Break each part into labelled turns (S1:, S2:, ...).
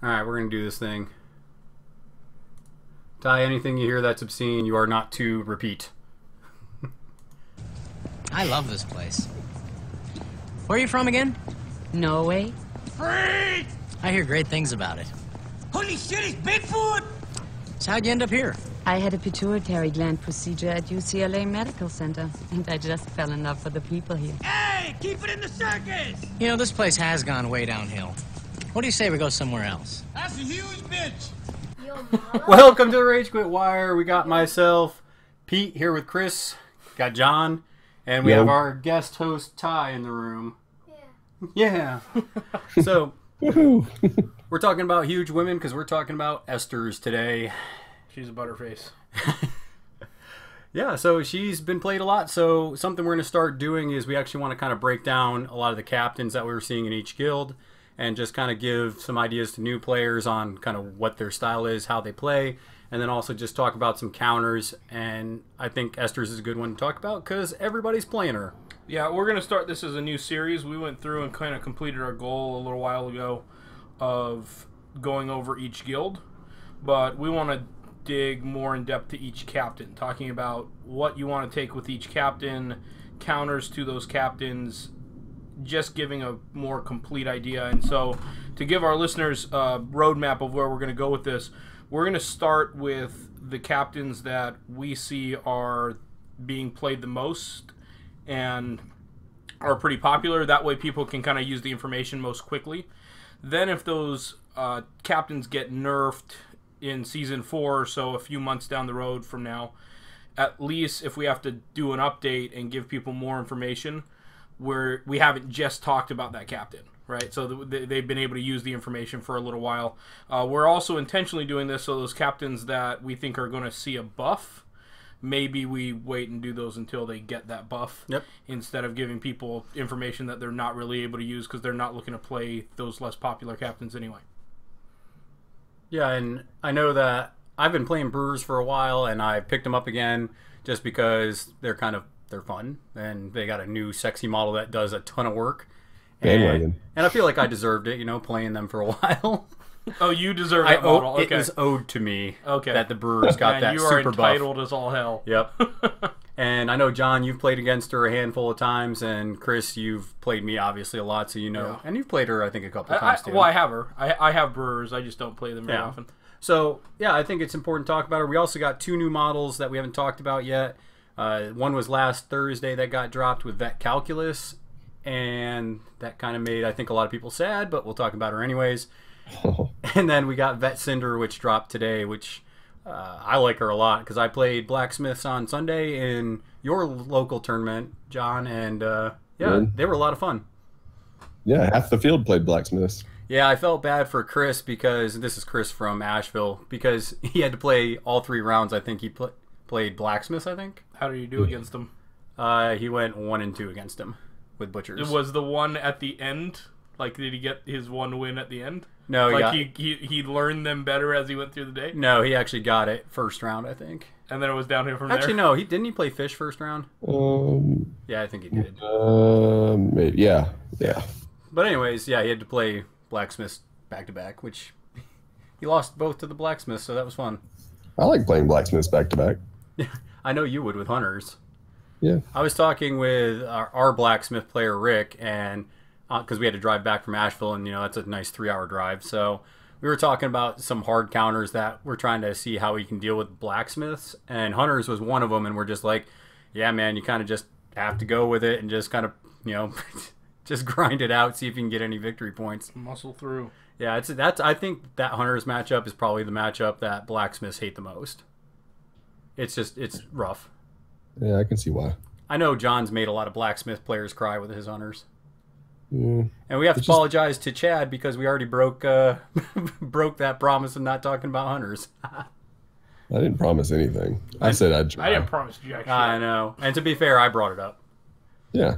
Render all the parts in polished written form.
S1: Alright, we're going to do this thing. Ty, anything you hear that's obscene, you are not to repeat.
S2: I love this place. Where are you from again?
S3: Norway?
S4: Freak!
S2: I hear great things about it.
S4: Holy shit, it's Bigfoot!
S2: So how'd you end up here?
S3: I had a pituitary gland procedure at UCLA Medical Center, and I just fell in love with the people here.
S4: Hey, keep it in the circus!
S2: You know, this place has gone way downhill. What do you say we go somewhere else?
S4: That's a huge bitch!
S1: Welcome to the Rage Quit Wire. We got myself, Pete, here with Chris. Got John. And we have our guest host, Ty, in the room. Yeah. So, we're talking about huge women because we're talking about Esters today.
S5: She's a butterface.
S1: Yeah, so she's been played a lot. So something we're going to start doing is we actually want to kind of break down a lot of the captains that we were seeing in each guild and just kind of give some ideas to new players on kind of what their style is, how they play, and then also just talk about some counters. And I think Esters is a good one to talk about because everybody's playing her.
S5: Yeah, we're going to start this as a new series. We went through and kind of completed our goal a little while ago of going over each guild, but we want to dig more in depth to each captain, talking about what you want to take with each captain, counters to those captains, just giving a more complete idea. And so to give our listeners a roadmap of where we're going to go with this, we're going to start with the captains that we see are being played the most and are pretty popular. That way people can kind of use the information most quickly. Then if those captains get nerfed in Season 4, so a few months down the road from now, at least if we have to do an update and give people more information, we haven't just talked about that captain, right? So they've been able to use the information for a little while. We're also intentionally doing this so those captains that we think are going to see a buff, maybe we wait and do those until they get that buff.
S1: Yep. Instead
S5: of giving people information that they're not really able to use because they're not looking to play those less popular captains anyway.
S1: Yeah, and I know that I've been playing Brewers for a while, and I picked them up again just because they're fun, and they got a new sexy model that does a ton of work. And I feel like I deserved it, playing them for a while.
S5: Oh, you deserve that model. Okay.
S1: It was owed to me
S5: okay.
S1: that the Brewers got that
S5: you
S1: super
S5: are
S1: buff.
S5: entitled as all hell.
S1: Yep. And I know, John, you've played against her a handful of times, and Chris, you've played me obviously a lot, so you know. Yeah. And you've played her, I think, a couple of times too.
S5: Well, I have her. I have Brewers. I just don't play them very often.
S1: So, yeah, I think it's important to talk about her. We also got two new models that we haven't talked about yet. One was last Thursday that got dropped with Vet Calculus, and that kind of made, I think, a lot of people sad, but we'll talk about her anyways. And then we got Vet Cinder, which dropped today, which I like her a lot because I played Blacksmiths on Sunday in your local tournament, John, and they were a lot of fun.
S6: Yeah, half the field played Blacksmiths.
S1: Yeah, I felt bad for Chris because, this is Chris from Asheville, because he had to play all 3 rounds. I think he played Blacksmiths, I think.
S5: How did you do against him?
S1: He went 1-2 against him with Butchers.
S5: It was the one at the end? Like, did he get his one win at the end?
S1: No,
S5: he learned them better as he went through the day?
S1: No, he actually got it first round, I think.
S5: And then it was downhill from there?
S1: Actually, no. Didn't he play Fish first round? Yeah, I think he did.
S6: Maybe, yeah.
S1: But anyways, yeah, he had to play Blacksmiths back-to-back, which he lost both to the Blacksmiths, so that was fun.
S6: I like playing Blacksmiths back-to-back.
S1: I know you would with Hunters.
S6: Yeah.
S1: I was talking with our Blacksmith player, Rick, and because we had to drive back from Asheville, and that's a nice 3-hour drive. So we were talking about some hard counters that we're trying to see how we can deal with Blacksmiths, and Hunters was one of them. And we're just like, yeah, man, you kind of just have to go with it and just kind of just grind it out, see if you can get any victory points.
S5: Muscle through.
S1: Yeah, that's. I think that Hunters matchup is probably the matchup that Blacksmiths hate the most. It's rough.
S6: Yeah, I can see why.
S1: I know John's made a lot of Blacksmith players cry with his Hunters.
S6: Mm.
S1: And we have to apologize to Chad because we already broke broke that promise of not talking about Hunters.
S6: I didn't promise anything. I said I'd try.
S5: I didn't promise jack shit.
S1: I know. And to be fair, I brought it up.
S6: Yeah.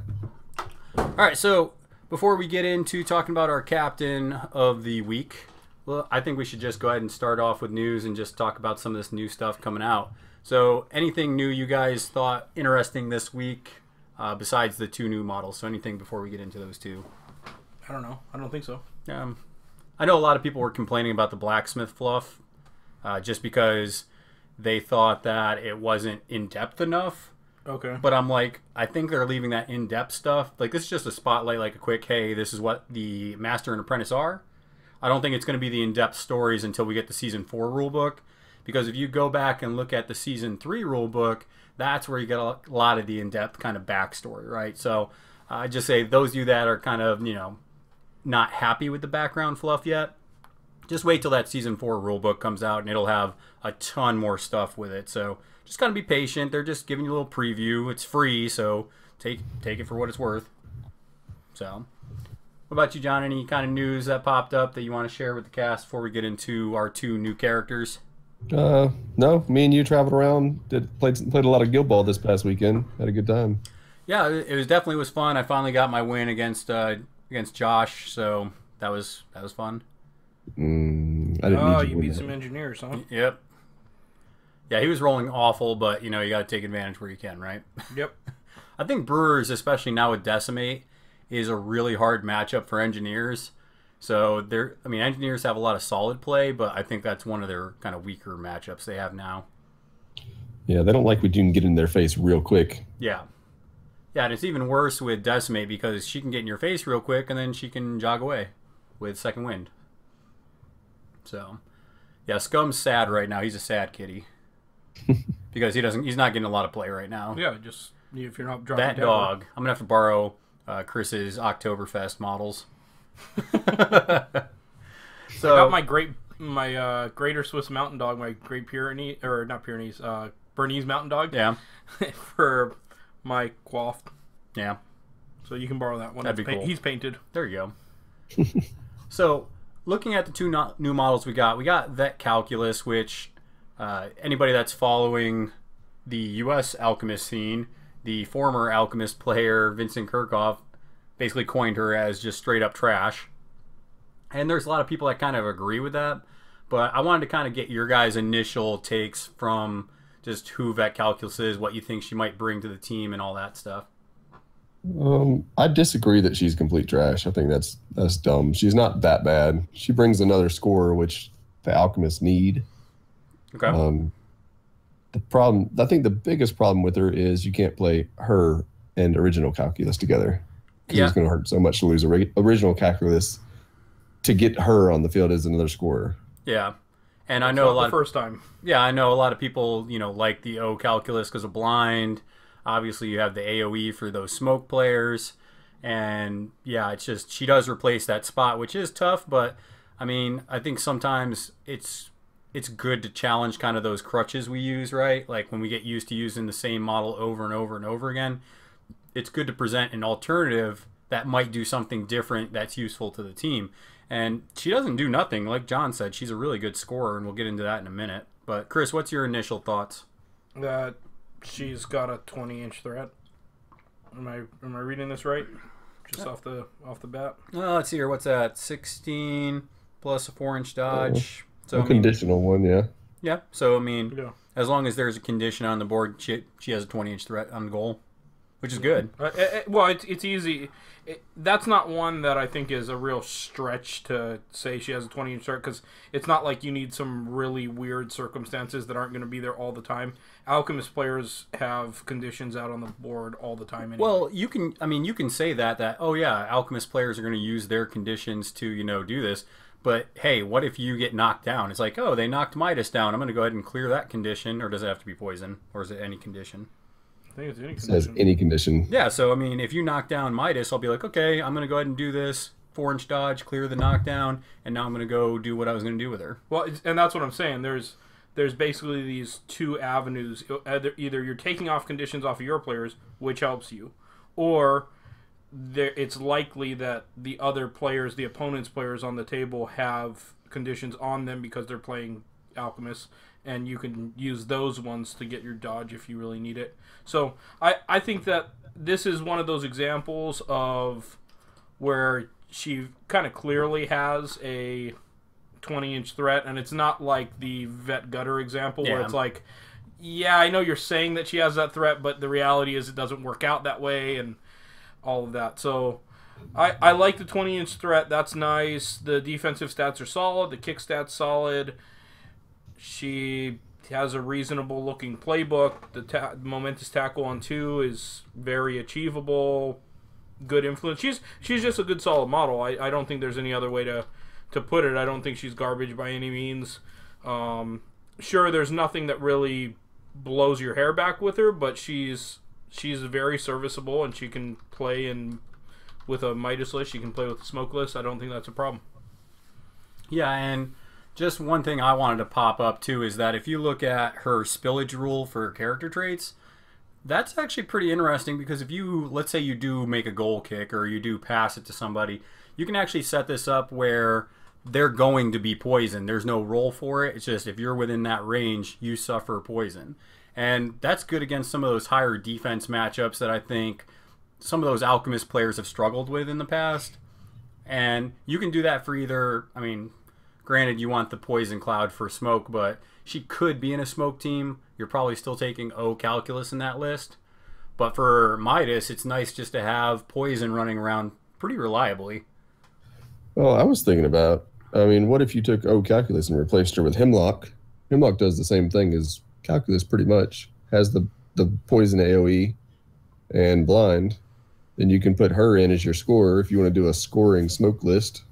S1: All right, so before we get into talking about our captain of the week, well, I think we should just go ahead and start off with news and just talk about some of this new stuff coming out. So anything new you guys thought interesting this week besides the 2 new models? So anything before we get into those 2?
S5: I don't know. I don't think so.
S1: I know a lot of people were complaining about the blacksmith fluff, just because they thought that it wasn't in depth enough.
S5: Okay.
S1: But I'm like, I think they're leaving that in depth stuff. Like, this is just a spotlight, like a quick, hey, this is what the Master and Apprentice are. I don't think it's going to be the in depth stories until we get the Season 4 rulebook. Because if you go back and look at the Season 3 rulebook, that's where you get a lot of the in depth kind of backstory, right? So I just say those of you that are kind of, not happy with the background fluff yet, just wait till that Season 4 rulebook comes out and it'll have a ton more stuff with it. So just gotta be patient. They're just giving you a little preview. It's free, so take it for what it's worth. So, what about you, John? Any kind of news that popped up that you want to share with the cast before we get into our 2 new characters?
S6: No, me and you traveled around, played a lot of Guild Ball this past weekend. Had a good time.
S1: Yeah, it was definitely fun. I finally got my win against Josh, so that was fun.
S6: I didn't need
S5: you beat some engineers, huh?
S1: Yep. Yeah, he was rolling awful, but you got to take advantage where you can, right?
S5: Yep.
S1: I think Brewers, especially now with Decimate, is a really hard matchup for engineers. So engineers have a lot of solid play, but I think that's one of their kind of weaker matchups they have now.
S6: Yeah, they don't like when you can get in their face real quick.
S1: Yeah. Yeah, and it's even worse with Decimate because she can get in your face real quick and then she can jog away with Second Wind. So, yeah, Scum's sad right now. He's a sad kitty. Because he's not getting a lot of play right now.
S5: Yeah, just if you're not dropping
S1: that dog. I'm gonna have to borrow Chris's Oktoberfest models. So
S5: I got my Greater Swiss Mountain Dog, my Great Pyrenees, or not Pyrenees, Bernese Mountain Dog.
S1: Yeah.
S5: For my quaff.
S1: Yeah.
S5: So you can borrow that one.
S1: That'd be cool.
S5: He's painted.
S1: There you go. So, looking at the 2 new models we got Vet Calculus, which anybody that's following the U.S. Alchemist scene, the former Alchemist player Vincent Kirchhoff basically coined her as just straight up trash. And there's a lot of people that kind of agree with that. But I wanted to kind of get your guys' initial takes from just who Vet Calculus is, what you think she might bring to the team, and all that stuff.
S6: I disagree that she's complete trash. I think that's dumb. She's not that bad. She brings another score, which the Alchemists need.
S1: Okay.
S6: I think the biggest problem with her is you can't play her and original calculus together.
S1: Yeah.
S6: It's going to hurt so much to lose original calculus to get her on the field as another scorer.
S1: Yeah. And I know a lot
S5: the first time.
S1: Yeah, I know a lot of people, like the O calculus because of blind. Obviously, you have the AoE for those smoke players. And yeah, it's just she does replace that spot, which is tough, but I mean, I think sometimes it's good to challenge kind of those crutches we use, right? Like when we get used to using the same model over and over and over again, it's good to present an alternative that might do something different that's useful to the team. And she doesn't do nothing. Like John said, she's a really good scorer, and we'll get into that in a minute. But Chris, what's your initial thoughts?
S5: That she's got a 20-inch threat. Am I reading this right? Just off the bat.
S1: Let's see here. What's that? 16 plus a 4-inch dodge.
S6: So conditional one, yeah.
S1: Yeah. So
S5: yeah.
S1: As long as there's a condition on the board, she has a 20-inch threat on goal, which is good.
S5: Well, it's easy. That's not one that I think is a real stretch to say she has a 20-inch threat, because it's not like you need some really weird circumstances that aren't going to be there all the time. Alchemist players have conditions out on the board all the time. Anyway.
S1: Well, you can say that oh yeah, Alchemist players are going to use their conditions to do this. But hey, what if you get knocked down? It's like, oh, they knocked Midas down. I'm going to go ahead and clear that condition, or does it have to be poison, or is it any condition?
S5: I think it's any condition.
S6: It says any condition.
S1: Yeah, so I mean, if you knock down Midas, I'll be like, okay, I'm going to go ahead and do this 4-inch dodge, clear the knockdown, and now I'm going to go do what I was going to do with her.
S5: Well, and that's what I'm saying. There's basically these two avenues. Either you're taking off conditions off of your players, which helps you, or it's likely that the other players, the opponent's players on the table, have conditions on them because they're playing Alchemists, and you can use those ones to get your dodge if you really need it. So I think that this is one of those examples of where she kind of clearly has a 20-inch threat, and it's not like the Vet Gutter example where it's like, yeah, I know you're saying that she has that threat, but the reality is it doesn't work out that way, and all of that. So I like the 20-inch threat. That's nice. The defensive stats are solid. The kick stats solid. She has a reasonable looking playbook. The momentous tackle on 2 is very achievable. Good influence. She's just a good solid model. I don't think there's any other way to put it. I don't think she's garbage by any means. Sure, there's nothing that really blows your hair back with her, but she's very serviceable, and she can play with a Midas list. She can play with a smoke list. I don't think that's a problem.
S1: Yeah, and just one thing I wanted to pop up too is that if you look at her spillage rule for character traits, that's actually pretty interesting, because if you, let's say you do make a goal kick or you do pass it to somebody, you can actually set this up where they're going to be poisoned. There's no roll for it. It's just if you're within that range, you suffer poison. And that's good against some of those higher defense matchups that I think some of those Alchemist players have struggled with in the past. And you can do that for either, I mean, granted you want the poison cloud for smoke, but she could be in a smoke team. You're probably still taking O calculus in that list. But for Midas, it's nice just to have poison running around pretty reliably.
S6: Well, I was thinking about, I mean, what if you took O calculus and replaced her with Hemlock? Hemlock does the same thing as calculus pretty much. Has the poison AoE and blind. Then you can put her in as your scorer if you want to do a scoring smoke list.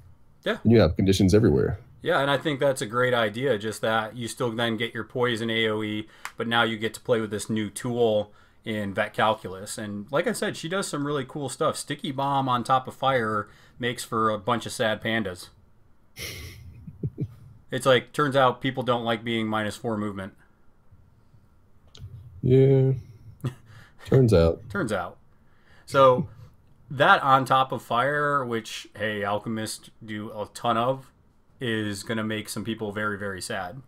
S1: Yeah.
S6: And you have conditions everywhere.
S1: Yeah, and I think that's a great idea, just that you still then get your poison AoE, but now you get to play with this new tool in Vet Calculus. And like I said, she does some really cool stuff. Sticky Bomb on top of fire makes for a bunch of sad pandas. It's like, turns out people don't like being -4 movement.
S6: Yeah. Turns out.
S1: Turns out. So that on top of fire, which, hey, Alchemists do a ton of, is going to make some people very, very sad.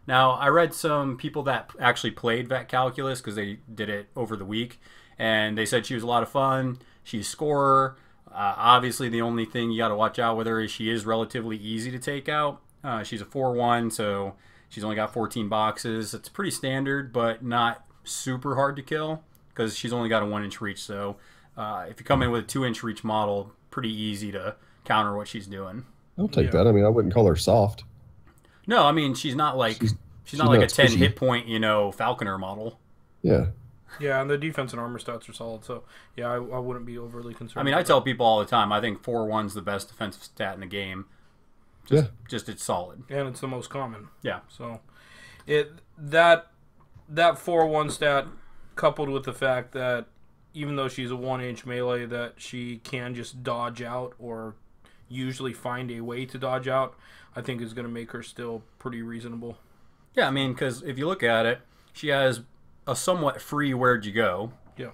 S1: Now, I read some people that actually played Vet Calculus because they did it over the week, and they said she was a lot of fun. She's a scorer. Obviously, the only thing you got to watch out with her is she is relatively easy to take out. She's a 4/1, so she's only got 14 boxes. It's pretty standard, but not super hard to kill because she's only got a 1-inch reach. So if you come in with a 2-inch reach model, pretty easy to counter what she's doing.
S6: I'll take that. I mean, I wouldn't call her soft.
S1: No, I mean, she's not like she's not like a 10 hit point, Falconer model.
S6: Yeah.
S5: Yeah, and the defense and armor stats are solid, so yeah, I wouldn't be overly concerned.
S1: I mean, I tell people all the time, I think 4/1's the best defensive stat in the game. Just it's solid.
S5: And it's the most common.
S1: Yeah.
S5: So that 4/1 stat, coupled with the fact that even though she's a 1-inch melee, that she can just dodge out or usually find a way to dodge out, I think is going to make her still pretty reasonable.
S1: Yeah, I mean, because if you look at it, she has a somewhat free where'd you go.
S5: Yeah.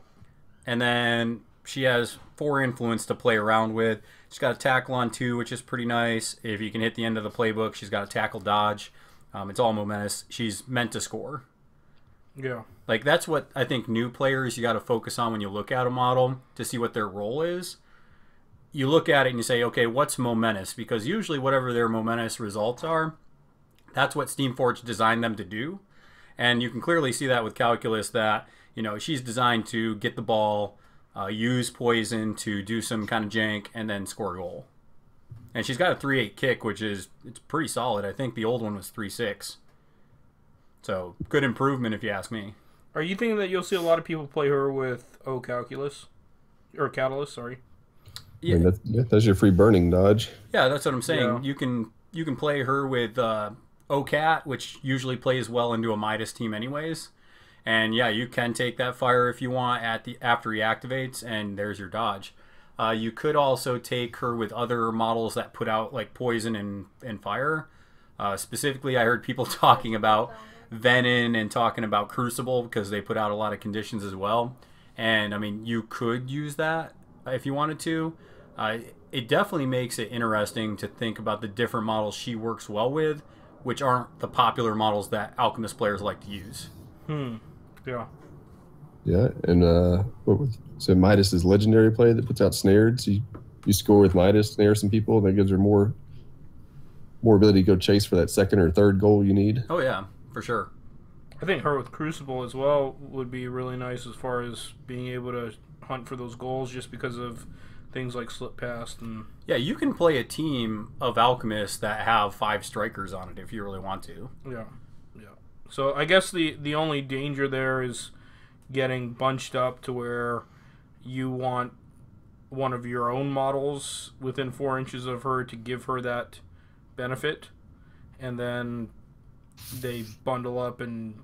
S5: And
S1: then she has 4 influence to play around with. She's got a tackle on 2, which is pretty nice. If you can hit the end of the playbook, she's got a tackle dodge. It's all momentous. She's meant to score.
S5: Yeah.
S1: Like, that's what I think new players you got to focus on when you look at a model to see what their role is. You look at it and you say, okay, what's momentous? Because usually whatever their momentous results are, that's what Steamforge designed them to do. And you can clearly see that with Calculus that, she's designed to get the ball, use poison to do some kind of jank, and then score a goal. And she's got a 3/8 kick, which it's pretty solid. I think the old one was 3/6. So, good improvement if you ask me.
S5: Are you thinking that you'll see a lot of people play her with O Calculus? Or Catalyst, sorry.
S1: Yeah.
S6: I mean, that's your free burning dodge.
S1: Yeah, that's what I'm saying.
S5: Yeah.
S1: You can play her with OCAT, which usually plays well into a Midas team anyways. And yeah, you can take that fire if you want after he activates, and there's your dodge. You could also take her with other models that put out like poison and fire. Specifically, I heard people talking about Venom and talking about Crucible because they put out a lot of conditions as well. And I mean, you could use that if you wanted to. It definitely makes it interesting to think about the different models she works well with, which aren't the popular models that Alchemist players like to use.
S5: Yeah.
S6: Yeah, and so Midas is legendary play that puts out snared. So you score with Midas, snare some people, and that gives her more ability to go chase for that second or third goal you need.
S1: Oh yeah, for sure.
S5: I think her with Crucible as well would be really nice as far as being able to hunt for those goals, just because of things like slip past and
S1: Yeah, you can play a team of alchemists that have 5 strikers on it if you really want to.
S5: yeah. So I guess the only danger there is getting bunched up to where you want one of your own models within 4 inches of her to give her that benefit, and then they bundle up and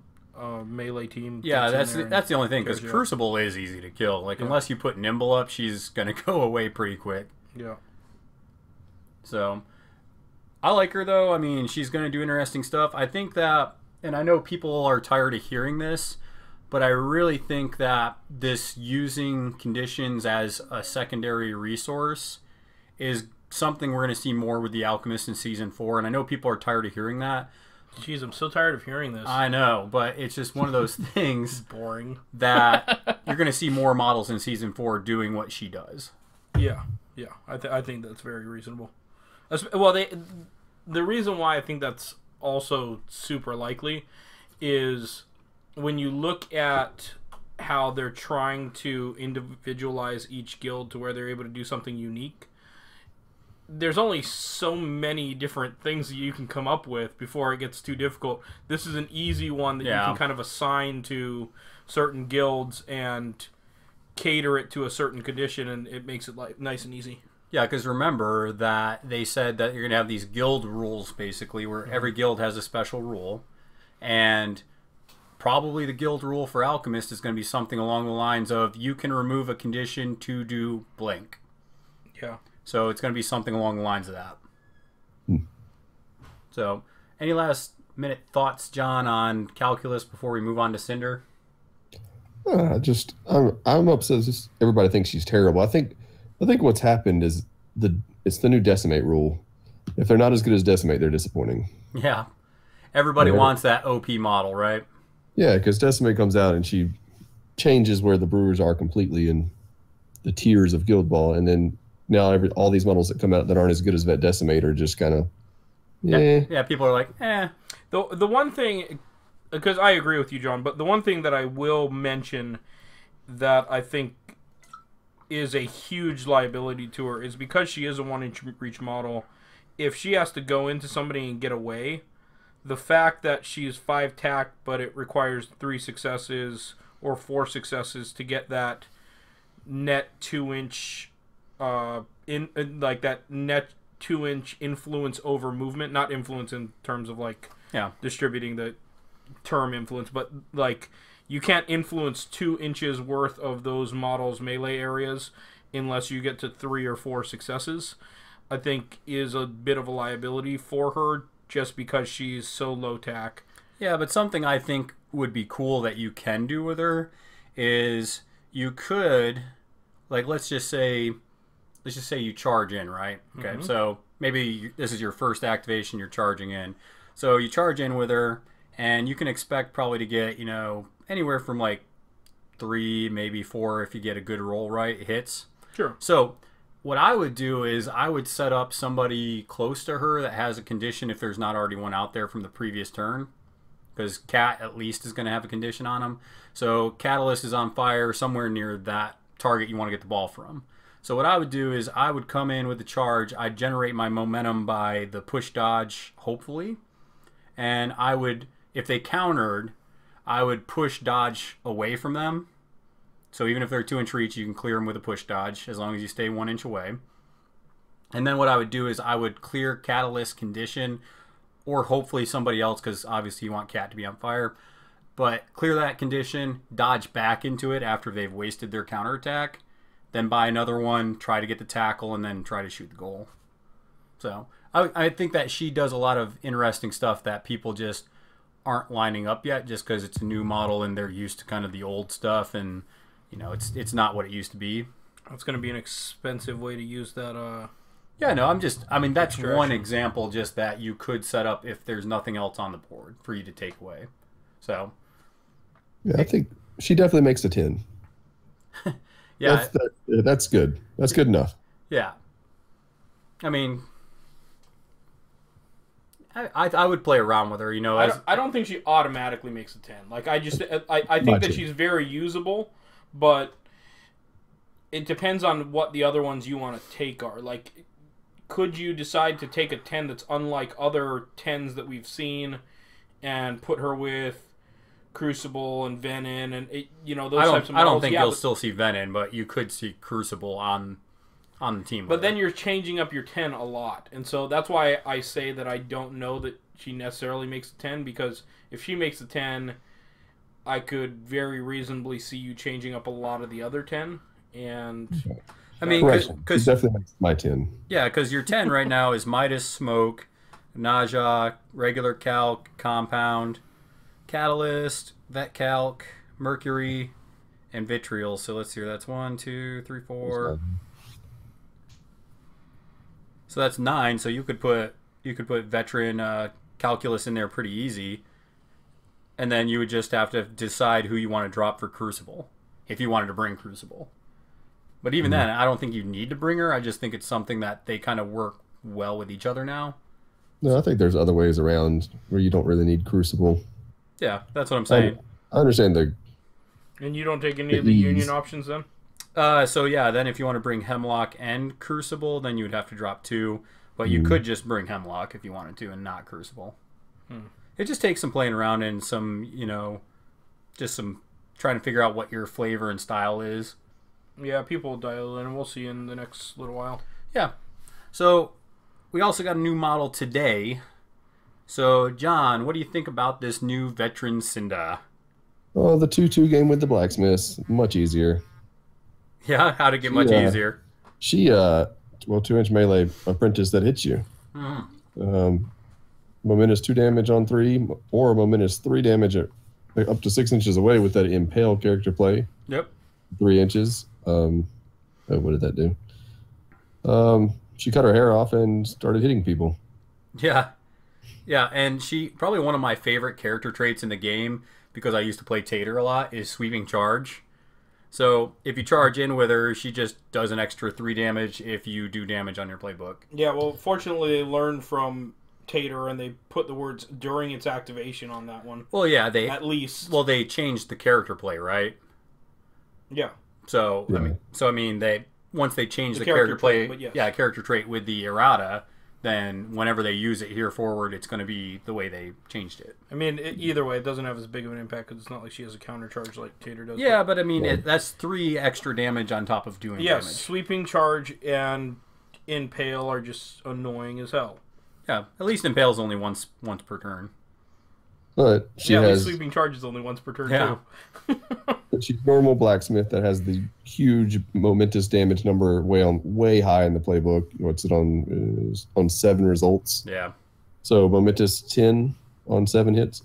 S5: melee team.
S1: Yeah, that's the only thing, because Crucible is easy to kill. Like, unless you put Nimble up, she's going to go away pretty quick.
S5: Yeah.
S1: So, I like her, though. I mean, she's going to do interesting stuff. I think that, and I know people are tired of hearing this, but I really think that this using conditions as a secondary resource is something we're going to see more with the Alchemist in Season 4, and I know people are tired of hearing that.
S5: Jeez, I'm so tired of hearing this.
S1: I know, but it's just one of those things
S5: boring
S1: that you're going to see more models in Season 4 doing what she does.
S5: Yeah. I think that's very reasonable. Well, the reason why I think that's also super likely is when you look at how they're trying to individualize each guild to where they're able to do something unique. There's only so many different things that you can come up with before it gets too difficult. This is an easy one that you can kind of assign to certain guilds and cater it to a certain condition, and it makes it like nice and easy.
S1: Yeah, because remember that they said that you're going to have these guild rules, basically, where every guild has a special rule, and probably the guild rule for Alchemist is going to be something along the lines of you can remove a condition to do blank.
S5: Yeah.
S1: So it's going to be something along the lines of that. So, any last minute thoughts, John, on Calculus before we move on to Cinder?
S6: I'm upset. Just everybody thinks she's terrible. I think what's happened is it's the new Decimate rule. If they're not as good as Decimate, they're disappointing.
S1: Yeah. Everybody wants that OP model, right?
S6: Yeah, because Decimate comes out and she changes where the brewers are completely in the tiers of Guild Ball, and then now all these models that come out that aren't as good as Vet Decimate are just kind of
S1: Yeah, people are like, eh.
S5: The one thing, because I agree with you, John, but the one thing that I will mention that I think is a huge liability to her is because she is a 1-inch reach model. If she has to go into somebody and get away, the fact that she's 5 tack, but it requires 3 successes or 4 successes to get that net 2-inch, like that net 2-inch influence over movement, not influence in terms of like distributing the term influence, but like you can't influence 2 inches worth of those models' melee areas unless you get to 3 or 4 successes. I think is a bit of a liability for her just because she's so low tack.
S1: Yeah, but something I think would be cool that you can do with her is you could, like, let's just say you charge in, right? Okay, so maybe this is your first activation, you're charging in. So you charge in with her, and you can expect probably to get, anywhere from like 3, maybe 4 if you get a good roll right, hits.
S5: Sure.
S1: So what I would do is I would set up somebody close to her that has a condition if there's not already one out there from the previous turn. Because Cat at least is going to have a condition on him. So Catalyst is on fire somewhere near that target you want to get the ball from. So what I would do is I would come in with the charge. I'd generate my momentum by the push dodge, hopefully. And I would, if they countered, I would push dodge away from them. So even if they're 2-inch reach, you can clear them with a push dodge as long as you stay 1 inch away. And then what I would do is I would clear Catalyst condition, or hopefully somebody else, because obviously you want Cat to be on fire. But clear that condition, dodge back into it after they've wasted their counterattack. Then buy another one, try to get the tackle, and then try to shoot the goal. So I think that she does a lot of interesting stuff that people just aren't lining up yet, just because it's a new model and they're used to kind of the old stuff, and it's not what it used to be.
S5: It's going to be an expensive way to use that.
S1: Yeah, no, that's one example just that you could set up if there's nothing else on the board for you to take away. So,
S6: yeah, I think she definitely makes a 10.
S1: Yeah,
S6: that's good. That's good enough.
S1: Yeah, I mean, I would play around with her.
S5: I don't think she automatically makes a 10. Like I think that she's very usable, but it depends on what the other ones you want to take are. Like, could you decide to take a 10 that's unlike other 10s that we've seen and put her with Crucible and Venom and those types of models?
S1: I don't think you'll still see Venom, but you could see Crucible on the team.
S5: But then you're changing up your 10 a lot. And so that's why I say that I don't know that she necessarily makes a 10, because if she makes a 10, I could very reasonably see you changing up a lot of the other 10. And
S1: I mean, because
S6: definitely makes my 10.
S1: Yeah, because your 10 right now is Midas, Smoke, Naja, Regular Calc, Compound, Catalyst, Vet Calc, Mercury, and Vitriol. So let's see here. That's 1, 2, 3, 4. So that's 9. So you could put Veteran Calculus in there pretty easy. And then you would just have to decide who you want to drop for Crucible, if you wanted to bring Crucible. But even then, I don't think you need to bring her. I just think it's something that they kind of work well with each other now.
S6: No, I think there's other ways around where you don't really need Crucible.
S1: Yeah, that's what I'm saying.
S6: I understand
S5: And you don't take any of the Union options then?
S1: So yeah, then if you want to bring Hemlock and Crucible, then you would have to drop 2. But you could just bring Hemlock if you wanted to and not Crucible. It just takes some playing around and some, just some trying to figure out what your flavor and style is.
S5: Yeah, people will dial in, and we'll see in the next little while.
S1: Yeah. So we also got a new model today. So, John, what do you think about this new Veteran Cinda?
S6: Oh, the 2-2 game with the Blacksmiths. Much easier.
S1: Yeah, how'd it get much easier?
S6: She, 2-inch melee apprentice that hits you. Momentous 2 damage on 3, or momentous 3 damage up to 6 inches away with that Impale character play.
S1: Yep.
S6: 3 inches. What did that do? She cut her hair off and started hitting people.
S1: Yeah. Yeah, and she, probably one of my favorite character traits in the game, because I used to play Tater a lot, is Sweeping Charge. So if you charge in with her, she just does an extra 3 damage if you do damage on your playbook.
S5: Yeah, well, fortunately they learned from Tater, and they put the words during its activation on that one.
S1: Well, yeah, they changed the character play, right?
S5: Yeah.
S1: So I mean, they once they changed the character play,
S5: trait, yes.
S1: yeah, character trait with the errata, then whenever they use it here forward, it's going to be the way they changed it.
S5: I mean, either way, it doesn't have as big of an impact because it's not like she has a counter charge like Tater does.
S1: Yeah, but I mean, that's 3 extra damage on top of doing damage.
S5: Yes, Sweeping Charge and Impale are just annoying as hell.
S1: Yeah, at least Impale's only once per turn.
S6: But she has
S5: Sweeping Charge is only once per turn
S1: Yeah.
S5: too.
S6: she's normal Blacksmith that has the huge momentous damage number way high in the playbook. What's it on? On 7 results.
S1: Yeah.
S6: So momentous 10 on 7 hits.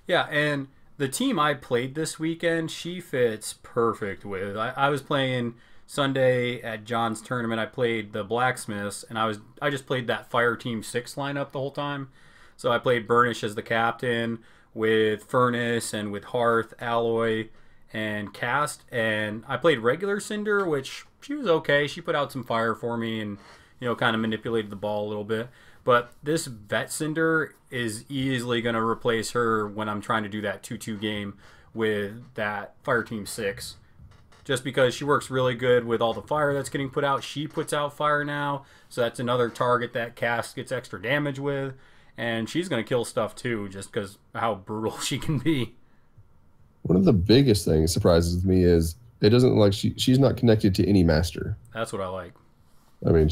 S1: Yeah, and the team I played this weekend, she fits perfect with. I was playing Sunday at John's tournament. I played the Blacksmiths, and I just played that Fire Team 6 lineup the whole time. So I played Burnish as the captain with Furnace and with Hearth, Alloy, and Cast. And I played regular Cinder, which she was okay. She put out some fire for me and, kind of manipulated the ball a little bit. But this Vet Cinder is easily going to replace her when I'm trying to do that 2-2 game with that Fire Team 6. Just because she works really good with all the fire that's getting put out. She puts out fire now, so that's another target that Cast gets extra damage with. And she's going to kill stuff too, just because how brutal she can be.
S6: One of the biggest things surprises me is it doesn't look like she's not connected to any master.
S1: That's what I like.
S6: I mean,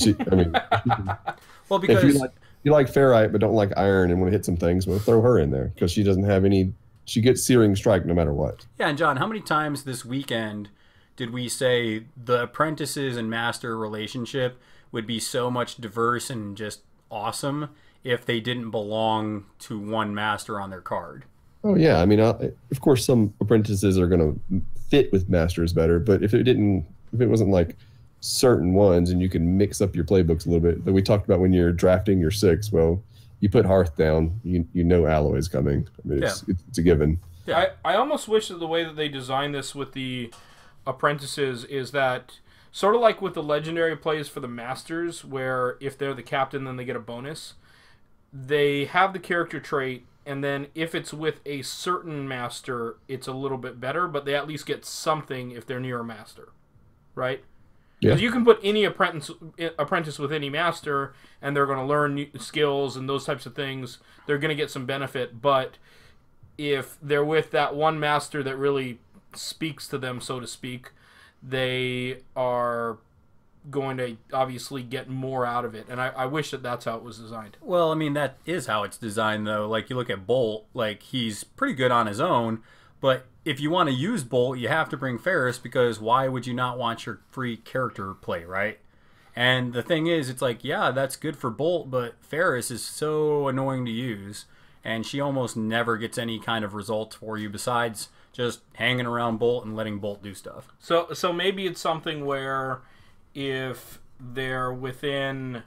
S1: well, because
S6: if you like ferrite but don't like iron and want to hit some things, well, throw her in there because she doesn't have any. She gets Searing Strike no matter what.
S1: Yeah, and John, how many times this weekend did we say the apprentices and master relationship would be so much diverse and just awesome if they didn't belong to one master on their card?
S6: Oh yeah, I mean, of course, some apprentices are going to fit with masters better, but if it wasn't like certain ones, and you can mix up your playbooks a little bit, that we talked about when you're drafting your 6. Well, you put Hearth down, you know Alloy's coming. I mean, it's a given.
S5: Yeah, I almost wish that the way that they designed this with the apprentices is that sort of like with the legendary plays for the masters, where if they're the captain, then they get a bonus. They have the character trait, and then if it's with a certain master, it's a little bit better, but they at least get something if they're near a master. right?
S6: Yeah.
S5: Because you can put any apprentice with any master, and they're going to learn new skills and those types of things. They're going to get some benefit, but if they're with that one master that really speaks to them, so to speak, they are going to obviously get more out of it. And I wish that that's how it was designed.
S1: Well, I mean, that is how it's designed, though. Like, you look at Bolt, like, he's pretty good on his own, but if you want to use Bolt, you have to bring Ferris, because why would you not want your free character play, right? And the thing is, it's like, yeah, that's good for Bolt, but Ferris is so annoying to use, and she almost never gets any kind of results for you besides just hanging around Bolt and letting Bolt do stuff.
S5: So maybe it's something where if they're within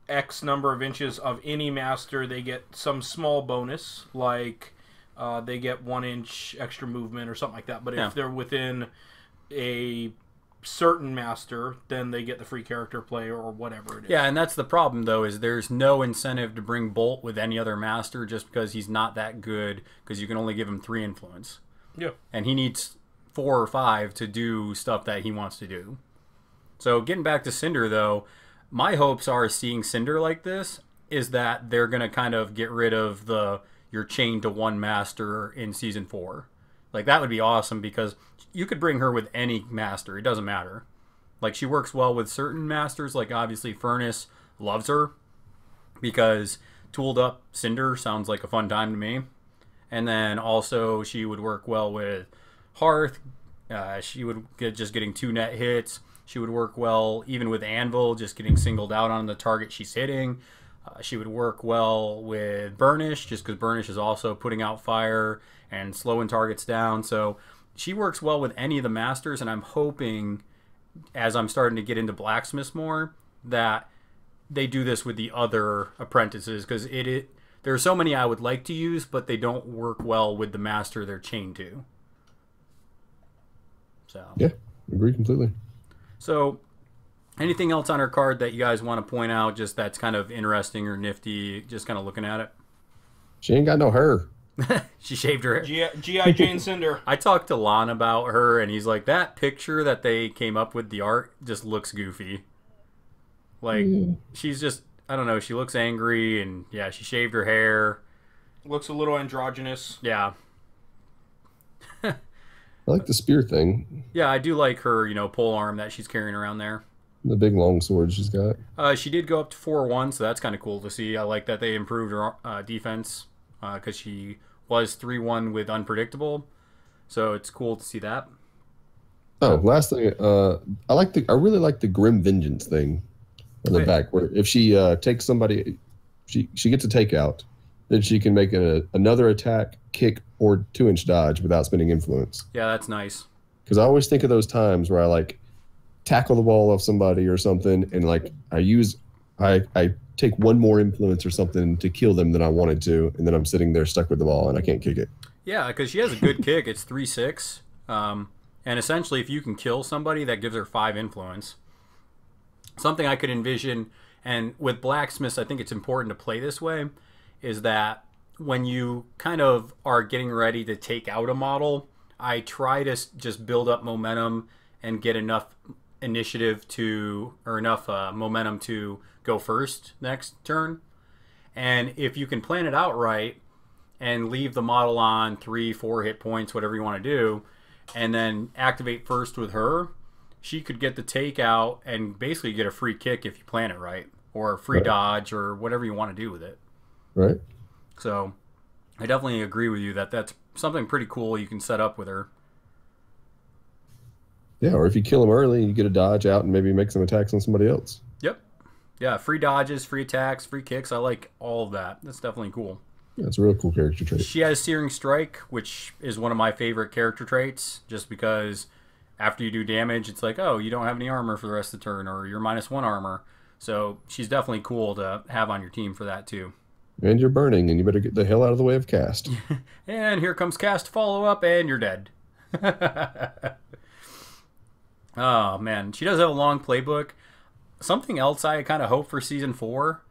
S5: X number of inches of any master, they get some small bonus, like they get 1 inch extra movement or something like that. But if they're within a certain master, then they get the free character play or whatever it is.
S1: Yeah, and that's the problem, though, is there's no incentive to bring Bolt with any other master just because he's not that good, because you can only give him 3 influence.
S5: Yeah.
S1: And he needs 4 or 5 to do stuff that he wants to do. So getting back to Cinder, though, my hopes are seeing Cinder like this is that they're going to kind of get rid of you're chained to one master in Season 4. Like, that would be awesome, because you could bring her with any master. It doesn't matter. Like, she works well with certain masters. Like, obviously, Furnace loves her, because tooled up Cinder sounds like a fun time to me. And then also, she would work well with Hearth. She would get just getting 2 net hits. She would work well even with Anvil, just getting singled out on the target she's hitting. She would work well with Burnish, just because Burnish is also putting out fire and slowing targets down. So she works well with any of the masters, and I'm hoping, as I'm starting to get into blacksmiths more, that they do this with the other apprentices, because there are so many I would like to use, but they don't work well with the master they're chained to. So
S6: Yeah, agree completely.
S1: So, anything else on her card that you guys want to point out, just that's kind of interesting or nifty, just kind of looking at it?
S6: She ain't got no hair.
S1: She shaved her hair.
S5: G.I. Jane Cinder.
S1: I talked to Lon about her, and he's like, that picture that they came up with, the art, just looks goofy. Like, she's just, I don't know, she looks angry, and yeah, she shaved her hair.
S5: Looks a little androgynous.
S1: Yeah.
S6: I like the spear thing.
S1: Yeah, I do like her, pole arm that she's carrying around there.
S6: The big long sword she's got.
S1: She did go up to 4-1, so that's kind of cool to see. I like that they improved her defense, because she was 3-1 with Unpredictable. So it's cool to see that.
S6: Oh, last thing, I really like the Grim Vengeance thing on the back, where if she takes somebody, she gets a takeout, then she can make another attack, kick, or 2-inch dodge without spending influence.
S1: Yeah, that's nice.
S6: Because I always think of those times where I tackle the ball off somebody or something, and I take one more influence or something to kill them than I wanted to, and then I'm sitting there stuck with the ball and I can't kick it.
S1: Yeah, because she has a good kick. It's 3-6. And essentially, if you can kill somebody, that gives her 5 influence. Something I could envision, and with blacksmiths, I think it's important to play this way, is that when you kind of are getting ready to take out a model, I try to just build up momentum and get enough initiative or enough momentum to go first next turn. And if you can plan it out right and leave the model on 3-4 hit points, whatever you want to do, and then activate first with her, she could get the takeout and basically get a free kick if you plan it right, or a free dodge, or whatever you want to do with it.
S6: Right.
S1: So I definitely agree with you that that's something pretty cool you can set up with her.
S6: Yeah, or if you kill him early, you get a dodge out and maybe make some attacks on somebody else.
S1: Yep. Yeah, free dodges, free attacks, free kicks. I like all of that. That's definitely cool.
S6: Yeah, it's a real cool character trait.
S1: She has Searing Strike, which is one of my favorite character traits, just because after you do damage, it's like, oh, you don't have any armor for the rest of the turn, or you're -1 armor. So she's definitely cool to have on your team for that, too.
S6: And you're burning, and you better get the hell out of the way of cast.
S1: And here comes cast follow-up, and you're dead. Oh, man. She does have a long playbook. Something else I kind of hope for Season 4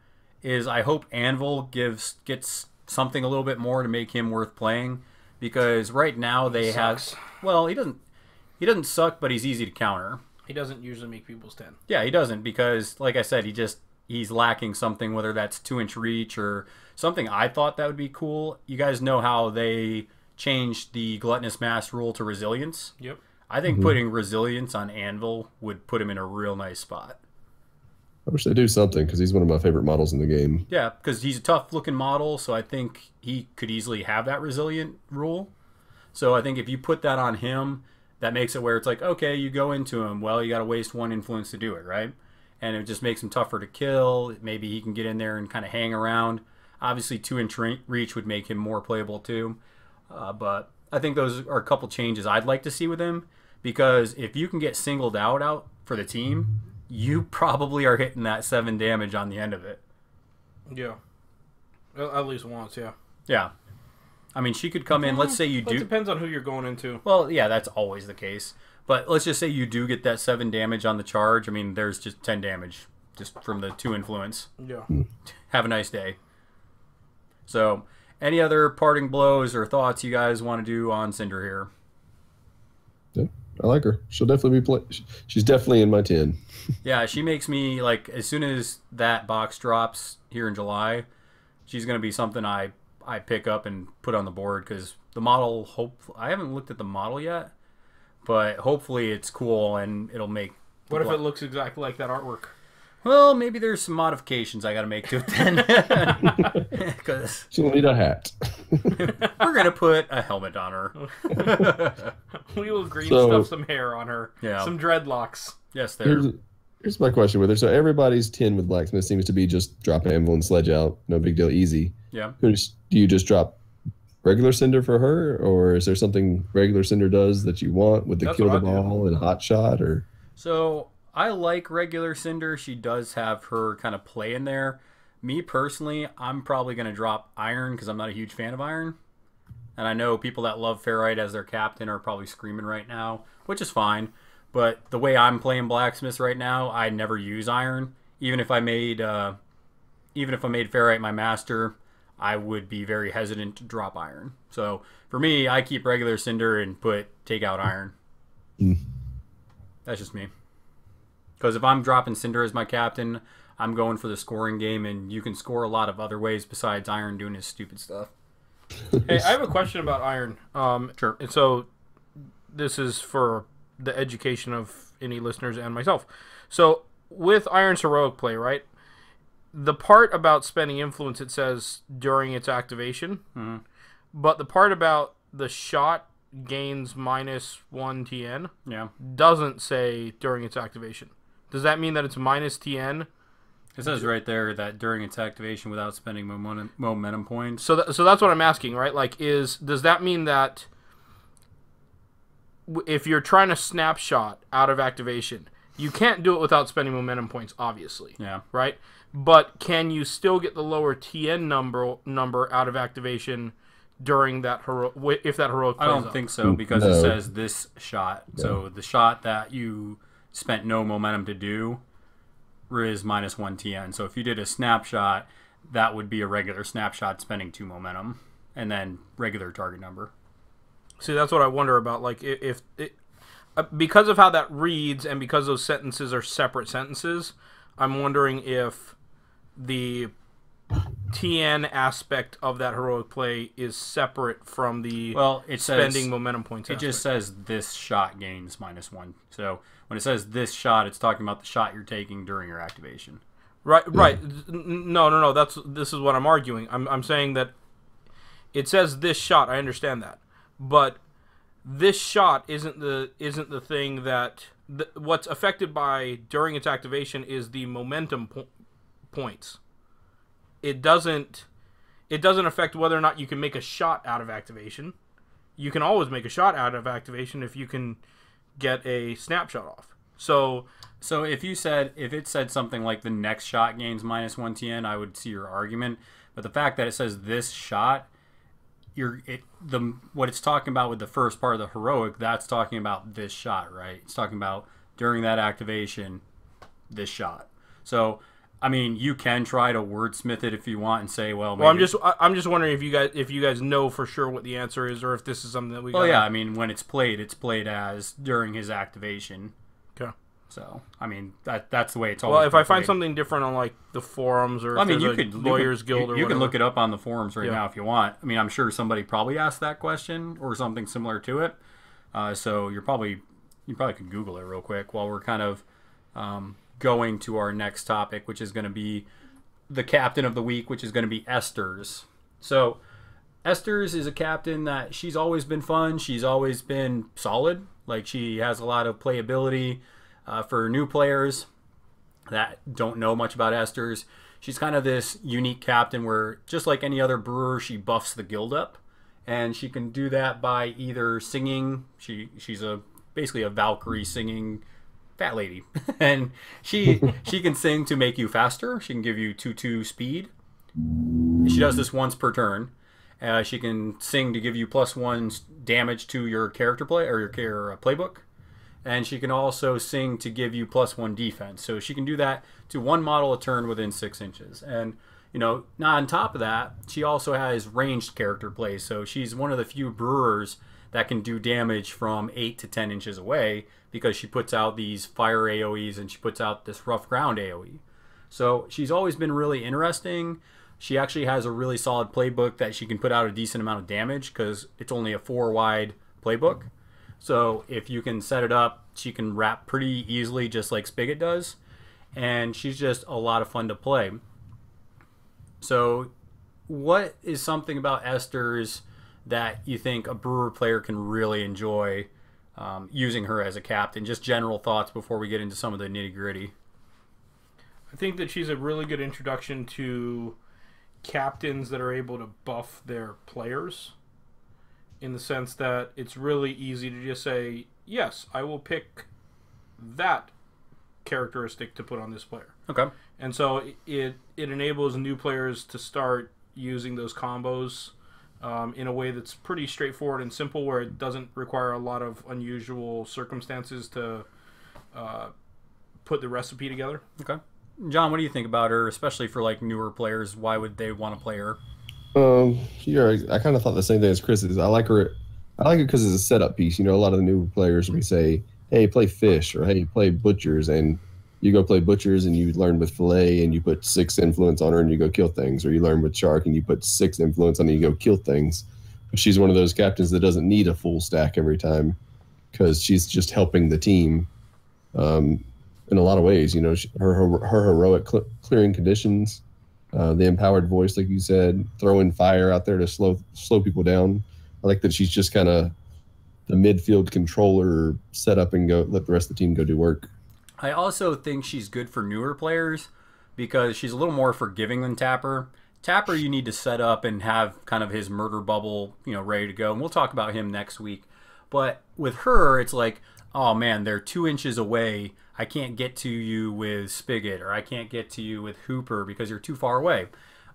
S1: is I hope Anvil gets something a little bit more to make him worth playing. Because right now they have... Well, he doesn't... He doesn't suck, but he's easy to counter.
S5: He doesn't usually make people's 10.
S1: Yeah, he doesn't because, like I said, he's lacking something, whether that's 2-inch reach or something. I thought that would be cool. You guys know how they changed the gluttonous mass rule to resilience?
S5: Yep.
S1: I think putting resilience on Anvil would put him in a real nice spot.
S6: I wish they do something because he's one of my favorite models in the game.
S1: Yeah, because he's a tough-looking model, so I think he could easily have that resilient rule. So I think if you put that on him, that makes it where it's like, okay, you go into him, well, you got to waste 1 influence to do it, right? And it just makes him tougher to kill. Maybe he can get in there and kind of hang around. Obviously, 2-inch reach would make him more playable too. But I think those are a couple changes I'd like to see with him, because if you can get singled out for the team, you probably are hitting that 7 damage on the end of it.
S5: Yeah. At least once, yeah.
S1: Yeah. I mean, she could come in. Let's say you do.
S5: It depends on who you're going into.
S1: Well, yeah, that's always the case. But let's just say you do get that 7 damage on the charge. I mean, there's just 10 damage just from the 2 influence.
S5: Yeah.
S1: Have a nice day. So, any other parting blows or thoughts you guys want to do on Cinder here?
S6: Yeah, I like her. She'll definitely be she's definitely in my 10.
S1: Yeah, she makes me, like, as soon as that box drops here in July, she's going to be something I pick up and put on the board, because the model, I haven't looked at the model yet, but hopefully it's cool and it'll make...
S5: What if it looks exactly like that artwork?
S1: Well, maybe there's some modifications I got to make to it then. Because
S6: she'll need a hat.
S1: we're going to put a helmet on her.
S5: We will green stuff some hair on her.
S1: Yeah.
S5: Some dreadlocks.
S1: Yes, there.
S6: Here's my question with her. So everybody's 10 with Blacksmith seems to be just drop Anvil and Sledge out. No big deal, easy.
S1: Yeah.
S6: Do you just drop regular Cinder for her, or is there something regular Cinder does that you want with the Kill the Ball and Hot Shot? Or
S1: So I like regular Cinder. She does have her kind of play in there. Me personally, I'm probably going to drop Iron because I'm not a huge fan of Iron. And I know people that love Ferrite as their captain are probably screaming right now, which is fine. But the way I'm playing Blacksmiths right now, I never use Iron. Even if I made Ferrite my master, I would be very hesitant to drop Iron. So for me, I keep regular Cinder and take out Iron. That's just me. Because if I'm dropping Cinder as my captain, I'm going for the scoring game, and you can score a lot of other ways besides Iron doing his stupid stuff.
S5: Hey, I have a question about Iron.
S1: Sure.
S5: And so this is for the education of any listeners and myself. So with Iron's heroic play, right? The part about spending influence, it says during its activation.
S1: Mm-hmm.
S5: But the part about the shot gains -1 TN doesn't say during its activation. Does that mean that it's -TN?
S1: It says right there that during its activation without spending momentum points.
S5: So that's what I'm asking, right? Like, does that mean that if you're trying to snapshot out of activation, you can't do it without spending momentum points, obviously.
S1: Yeah.
S5: Right? But can you still get the lower TN number out of activation during that if that heroic plays
S1: I don't think so, because
S6: No.
S1: it says this shot. Yeah. So the shot that you spent no momentum to do is -1 TN. So if you did a snapshot, that would be a regular snapshot spending 2 momentum, and then regular target number.
S5: See, that's what I wonder about. Like, if because of how that reads, and because those sentences are separate sentences, I'm wondering if the TN aspect of that heroic play is separate from the spending momentum points aspect.
S1: It just says this shot gains -1. So when it says this shot, it's talking about the shot you're taking during your activation.
S5: Right. No. This is what I'm arguing. I'm saying that it says this shot. I understand that, but this shot isn't the thing that what's affected by during its activation is the momentum points. It doesn't affect whether or not you can make a shot out of activation. You can always make a shot out of activation if you can get a snapshot off. So
S1: if it said something like the next shot gains -1 TN, I would see your argument. But the fact that it says this shot, what it's talking about with the first part of the heroic, that's talking about this shot, right? It's talking about during that activation, this shot. So I mean, you can try to wordsmith it if you want and say, well, maybe...
S5: Well, I'm just wondering if you guys know for sure what the answer is, or if this is something that we.
S1: Well, yeah, I mean, when it's played as during his activation.
S5: Okay.
S1: So, I mean, that's the way it's always.
S5: Well, if I find
S1: played.
S5: something different on like the forums or
S1: I mean, you
S5: could
S1: could
S5: Lawyers Guild or
S1: you can
S5: whatever.
S1: look it up on the forums right
S5: Yeah.
S1: now if you want. I mean, I'm sure somebody probably asked that question or something similar to it. So you probably could Google it real quick while we're kind of going to our next topic, which is going to be the captain of the week, which is going to be Esters. So Esters is a captain that she's always been fun. She's always been solid. Like, she has a lot of playability for new players that don't know much about Esters. She's kind of this unique captain where, just like any other brewer, she buffs the guild up. And she can do that by either singing. She's basically a Valkyrie singing fat lady. And she can sing to make you faster. She can give you 2/2 speed. She does this once per turn. She can sing to give you +1 damage to your character play or your playbook. And she can also sing to give you +1 defense. So she can do that to one model a turn within 6 inches. And, you know, now on top of that, she also has ranged character play. So she's one of the few brewers that can do damage from 8 to 10 inches away, because she puts out these fire AoEs and she puts out this rough ground AoE. So she's always been really interesting. She actually has a really solid playbook that she can put out a decent amount of damage, because it's only a 4-wide playbook. So if you can set it up, she can wrap pretty easily, just like Spigot does. And she's just a lot of fun to play. So what is something about Esters that you think a brewer player can really enjoy using her as a captain? Just general thoughts before we get into some of the nitty gritty.
S5: I think that she's a really good introduction to captains that are able to buff their players, in the sense that it's really easy to just say, yes, I will pick that characteristic to put on this player.
S1: Okay.
S5: And so it enables new players to start using those combos in a way that's pretty straightforward and simple, where it doesn't require a lot of unusual circumstances to put the recipe together.
S1: Okay. John, what do you think about her, especially for like newer players? Why would they want to play her?
S6: I kind of thought the same thing as Chris is. I like her because it's a setup piece. You know, a lot of the new players, we say, hey, play fish, or hey, play butchers, and you go play butchers and you learn with fillet and you put 6 influence on her and you go kill things, or you learn with shark and you put 6 influence on her and you go kill things. But she's one of those captains that doesn't need a full stack every time, because she's just helping the team in a lot of ways. You know, her heroic clearing conditions, the empowered voice, like you said, throwing fire out there to slow people down. I like that she's just kind of the midfield controller, set up and go, let the rest of the team go do work.
S1: I also think she's good for newer players because she's a little more forgiving than Tapper. Tapper, you need to set up and have kind of his murder bubble, you know, ready to go. And we'll talk about him next week. But with her, it's like, oh man, they're 2 inches away. I can't get to you with Spigot, or I can't get to you with Hooper because you're too far away.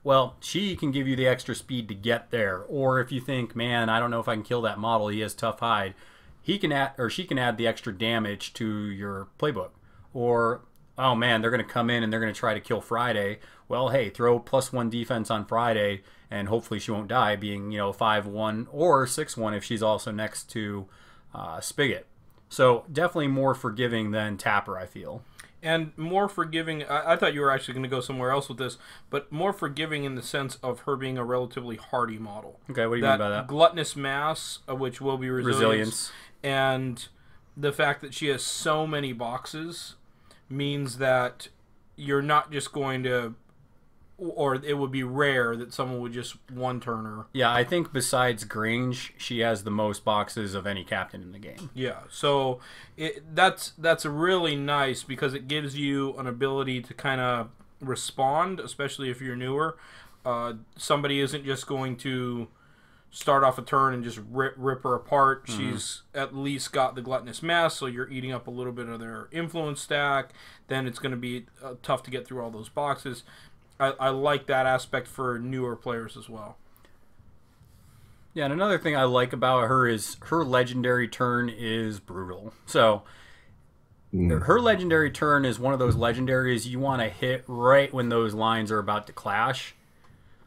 S1: Well, she can give you the extra speed to get there. Or if you think, man, I don't know if I can kill that model, he has tough hide, he can add, or she can add the extra damage to your playbook. Or, oh man, they're going to come in and they're going to try to kill Friday. Well, hey, throw +1 defense on Friday, and hopefully she won't die, being, you know, 5-1 or 6-1 if she's also next to Spigot. So definitely more forgiving than Tapper, I feel.
S5: And more forgiving, I thought you were actually going to go somewhere else with this, but more forgiving in the sense of her being a relatively hardy model.
S1: Okay, what do you mean by that?
S5: Gluttonous mass, which will be resilience. And the fact that she has so many boxes means that you're not just going to, or it would be rare that someone would just one-turn her.
S1: Yeah, I think besides Grange, she has the most boxes of any captain in the game.
S5: Yeah, so that's really nice because it gives you an ability to kind of respond, especially if you're newer. Somebody isn't just going to start off a turn and just rip her apart. Mm-hmm. She's at least got the gluttonous mass, so you're eating up a little bit of their influence stack. Then it's going to be tough to get through all those boxes. I like that aspect for newer players as well.
S1: Yeah, and another thing I like about her is her legendary turn is brutal. So Her legendary turn is one of those legendaries you want to hit right when those lines are about to clash.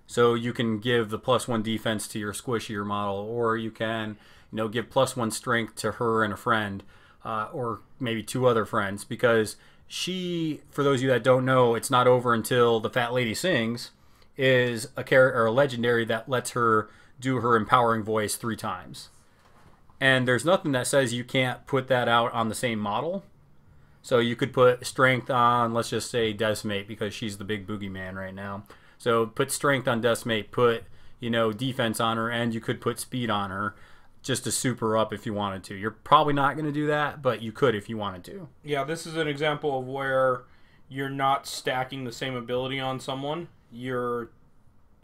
S1: So you can give the +1 defense to your squishier model, or you can, give +1 strength to her and a friend, or maybe 2 other friends, because she, for those of you that don't know, it's not over until the Fat Lady Sings, is a character or a legendary that lets her do her empowering voice 3 times. And there's nothing that says you can't put that out on the same model. So you could put strength on, let's just say, Decimate, because she's the big boogeyman right now. So put strength on Decimate, put, defense on her, and you could put speed on her just to super her up if you wanted to. You're probably not going to do that, but you could if you wanted to.
S5: Yeah, this is an example of where you're not stacking the same ability on someone. You're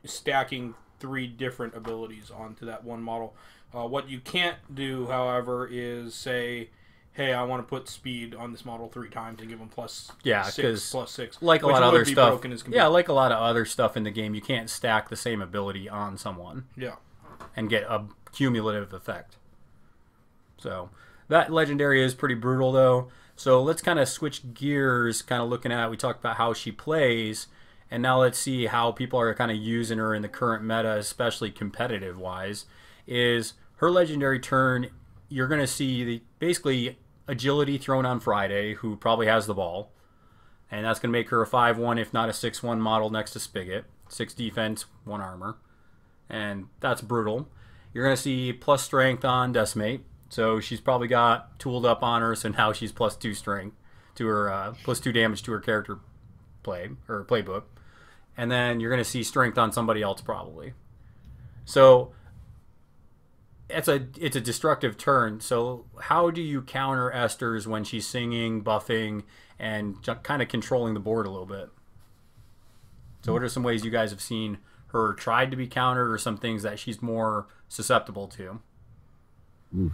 S5: stacking 3 different abilities onto that one model. What you can't do, however, is say, hey, I want to put speed on this model 3 times and give them +6, +6.
S1: Like a lot of other stuff. Yeah, like a lot of other stuff in the game, you can't stack the same ability on someone.
S5: Yeah.
S1: And get a cumulative effect. So that legendary is pretty brutal, though. So let's kind of switch gears, kind of looking at, we talked about how she plays, and now let's see how people are kind of using her in the current meta, especially competitive-wise, is her legendary turn, you're going to see basically agility thrown on Friday, who probably has the ball. And that's going to make her a 5-1, if not a 6-1 model next to Spigot. 6 defense, 1 armor. And that's brutal. You're going to see plus strength on Decimate. So she's probably got tooled up on her, so now she's +2 strength to her, +2 damage to her character playbook. And then you're going to see strength on somebody else probably. So it's a destructive turn. So how do you counter Esters when she's singing, buffing, and kind of controlling the board a little bit? So what are some ways you guys have seen her tried to be countered, or some things that she's more susceptible to?
S6: Oof,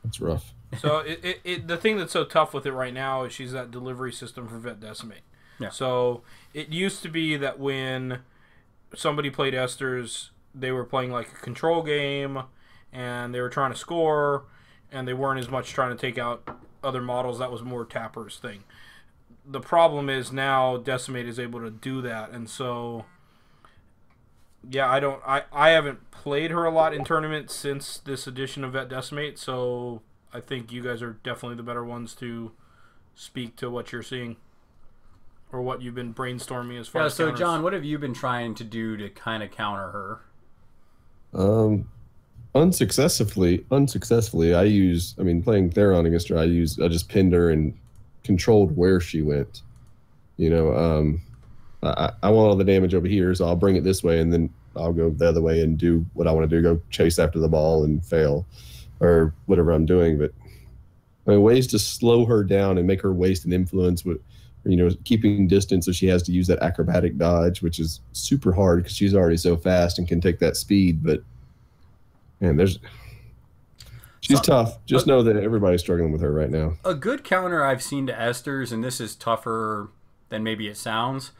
S6: that's rough.
S5: So the thing that's so tough with it right now is she's that delivery system for Vet Decimate.
S1: Yeah.
S5: So it used to be that when somebody played Esters, they were playing like a control game, and they were trying to score, and they weren't as much trying to take out other models. That was more Tapper's thing. The problem is now Decimate is able to do that, and so yeah, I haven't played her a lot in tournaments since this edition of Vet Decimate, so I think you guys are definitely the better ones to speak to what you're seeing or what you've been brainstorming as far as
S1: so
S5: counters.
S1: John, what have you been trying to do to kind of counter her?
S6: Unsuccessfully, playing Theron against her, I just pinned her and controlled where she went. I want all the damage over here, so I'll bring it this way, and then I'll go the other way and do what I want to do, go chase after the ball and fail, or whatever I'm doing. But ways to slow her down and make her waste an influence with, keeping distance, so she has to use that acrobatic dodge, which is super hard because she's already so fast and can take that speed. But man, she's tough. Just know that everybody's struggling with her right now.
S1: A good counter I've seen to Esters, and this is tougher than maybe it sounds,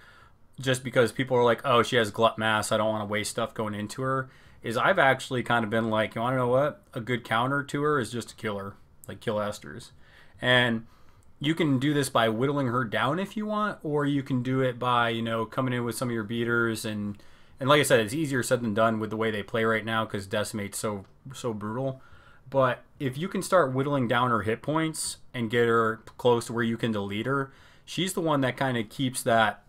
S1: just because people are like, oh, she has glut mass, I don't want to waste stuff going into her, is I've actually kind of been like, you want to know what? A good counter to her is just to kill her, like kill Esters. And you can do this by whittling her down if you want, or you can do it by, coming in with some of your beaters. And like I said, it's easier said than done with the way they play right now because Decimate's so brutal. But if you can start whittling down her hit points and get her close to where you can delete her, she's the one that kind of keeps that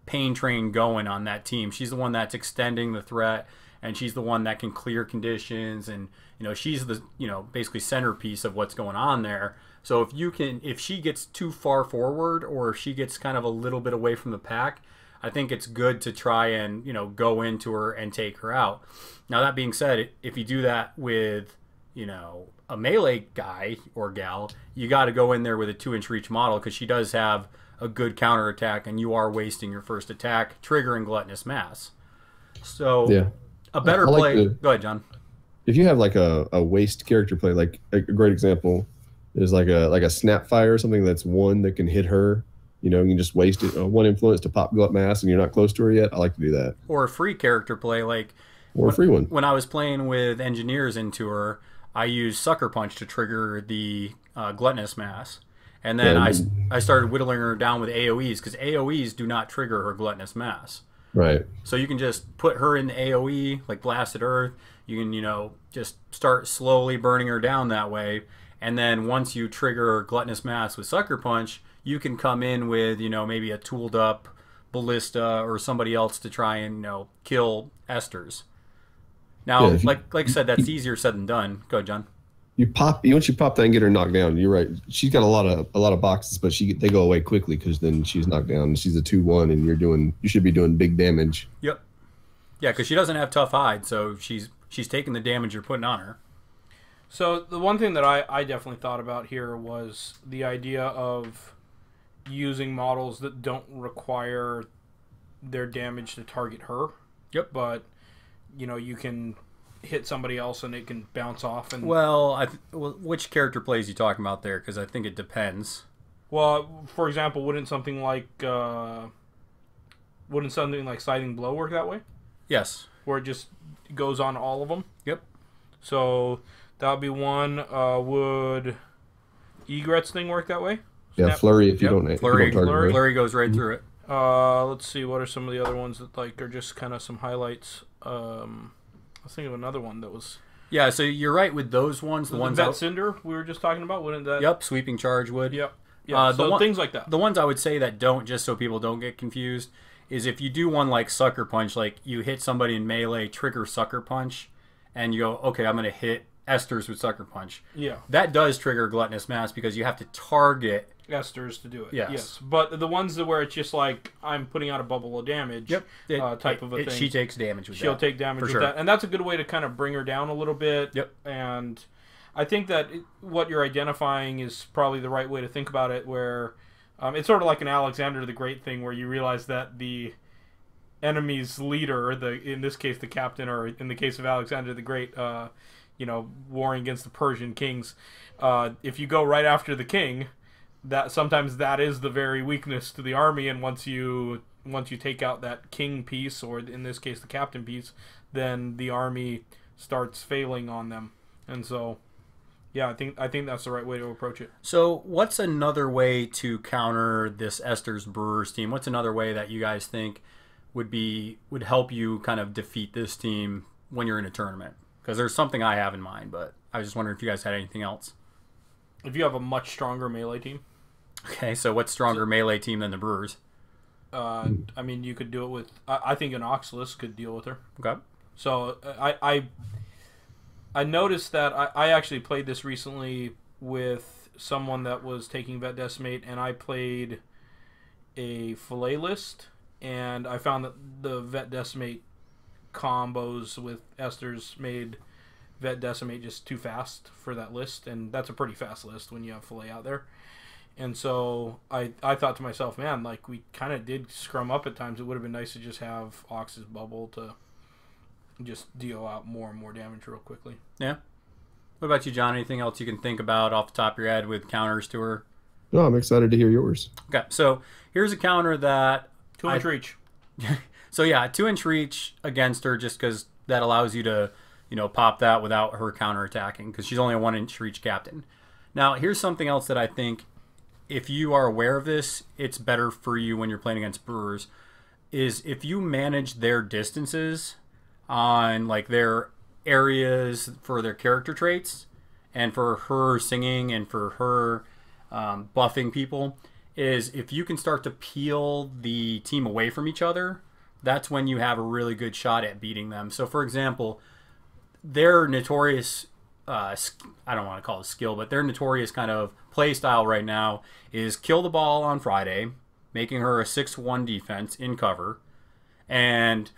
S1: pain train going on that team. She's the one that's extending the threat, and she's the one that can clear conditions, and she's the basically centerpiece of what's going on there. So if she gets too far forward, or if she gets kind of a little bit away from the pack, I think it's good to try and go into her and take her out. Now that being said, if you do that with a melee guy or gal, you got to go in there with a 2-inch reach model, because she does have a good counter attack, and you are wasting your first attack, triggering gluttonous mass. So
S6: yeah,
S1: a better play. Go ahead, John.
S6: If you have like a waste character play, like a great example is like a Snapfire or something that's one that can hit her. You can just waste it, one influence to pop glut mass, and you're not close to her yet. I like to do that.
S1: Or a free character play,
S6: or a free one.
S1: When I was playing with engineers into her, I used Sucker Punch to trigger the gluttonous mass. And then
S6: Yeah,
S1: I started whittling her down with AoEs because AoEs do not trigger her gluttonous mass.
S6: right.
S1: So you can just put her in the AoE, like Blasted Earth. You can, just start slowly burning her down that way. And then once you trigger Gluttonous Mass with Sucker Punch, you can come in with, maybe a tooled up Ballista or somebody else to try and, kill Esters. Now,
S6: Yeah,
S1: like I said, that's easier said than done. Go ahead, John.
S6: Once you pop that and get her knocked down, you're right. She's got a lot of boxes, but they go away quickly because then she's knocked down. She's a 2/1, and you should be doing big damage.
S1: Yep. Yeah, because she doesn't have tough hide, so she's taking the damage you're putting on her.
S5: So the one thing that I definitely thought about here was the idea of using models that don't require their damage to target her.
S1: Yep.
S5: But, you can hit somebody else and it can bounce off. And
S1: Well, which character plays you talking about there? Because I think it depends.
S5: Well, for example, wouldn't something like Scything Blow work that way?
S1: Yes.
S5: Where it just goes on all of them?
S1: Yep.
S5: So that would be one. Would Egret's thing work that way?
S6: Yeah, Flurry if you don't
S1: Flurry,
S6: target her.
S1: Flurry goes right through it.
S5: Let's see. What are some of the other ones that are just kind of some highlights? Let's think of another one that was.
S1: Yeah, so you're right with those ones. The ones
S5: Vet Cinder we were just talking about. Wouldn't that?
S1: Yep, Sweeping Charge would.
S5: Yep. Yeah. So things like that.
S1: The ones I would say that don't, just so people don't get confused, is if you do one like Sucker Punch, like you hit somebody in melee, trigger Sucker Punch, and you go, okay, I'm going to hit Esters with Sucker Punch.
S5: Yeah.
S1: That does trigger Gluttonous Mass because you have to target
S5: Esters to do it.
S1: Yes.
S5: But the ones where it's just like I'm putting out a bubble of damage.
S1: Yep.
S5: Type of a thing.
S1: She takes damage with
S5: She'll
S1: that.
S5: take damage with that, and that's a good way to kind of bring her down a little bit.
S1: Yep.
S5: And I think that what you're identifying is probably the right way to think about it. Where it's sort of like an Alexander the Great thing, where you realize that the enemy's leader, in this case the captain, or in the case of Alexander the Great, warring against the Persian kings, if you go right after the king, that sometimes that is the very weakness to the army, and once you take out that king piece, or in this case the captain piece, then the army starts failing on them. And so yeah, I think that's the right way to approach it.
S1: So what's another way to counter this Esters Brewers team? What's another way that you guys think would help you kind of defeat this team when you're in a tournament? Because there's something I have in mind, but I was just wondering if you guys had anything else.
S5: If you have a much stronger melee team.
S1: Okay, so what's stronger melee team than the Brewers?
S5: I mean, you could do it with. I think an Oxalis could deal with her.
S1: Okay.
S5: So I noticed that I actually played this recently with someone that was taking Vet Decimate, and I played a Fillet list, and I found that the Vet Decimate combos with Esters made Vet Decimate just too fast for that list, and that's a pretty fast list when you have Fillet out there. And so I thought to myself, man, like we kind of did scrum up at times. It would have been nice to just have Ox's Bubble to just deal out more and more damage real quickly.
S1: Yeah. What about you, John? Anything else you can think about off the top of your head with counters to her?
S6: No, I'm excited to hear yours.
S1: Okay, so here's a counter that
S5: 2-inch reach.
S1: So yeah, 2-inch reach against her, just because that allows you to, pop that without her counterattacking, because she's only a 1-inch reach captain. Now, here's something else that I think, if you are aware of this, it's better for you when you're playing against Brewers, is if you manage their distances on like their areas for their character traits, and for her singing and for her buffing people, is if you can start to peel the team away from each other, that's when you have a really good shot at beating them. So for example, their notorious I don't want to call it skill, but their notorious kind of play style right now is kill the ball on Friday, making her a 6-1 defense in cover, and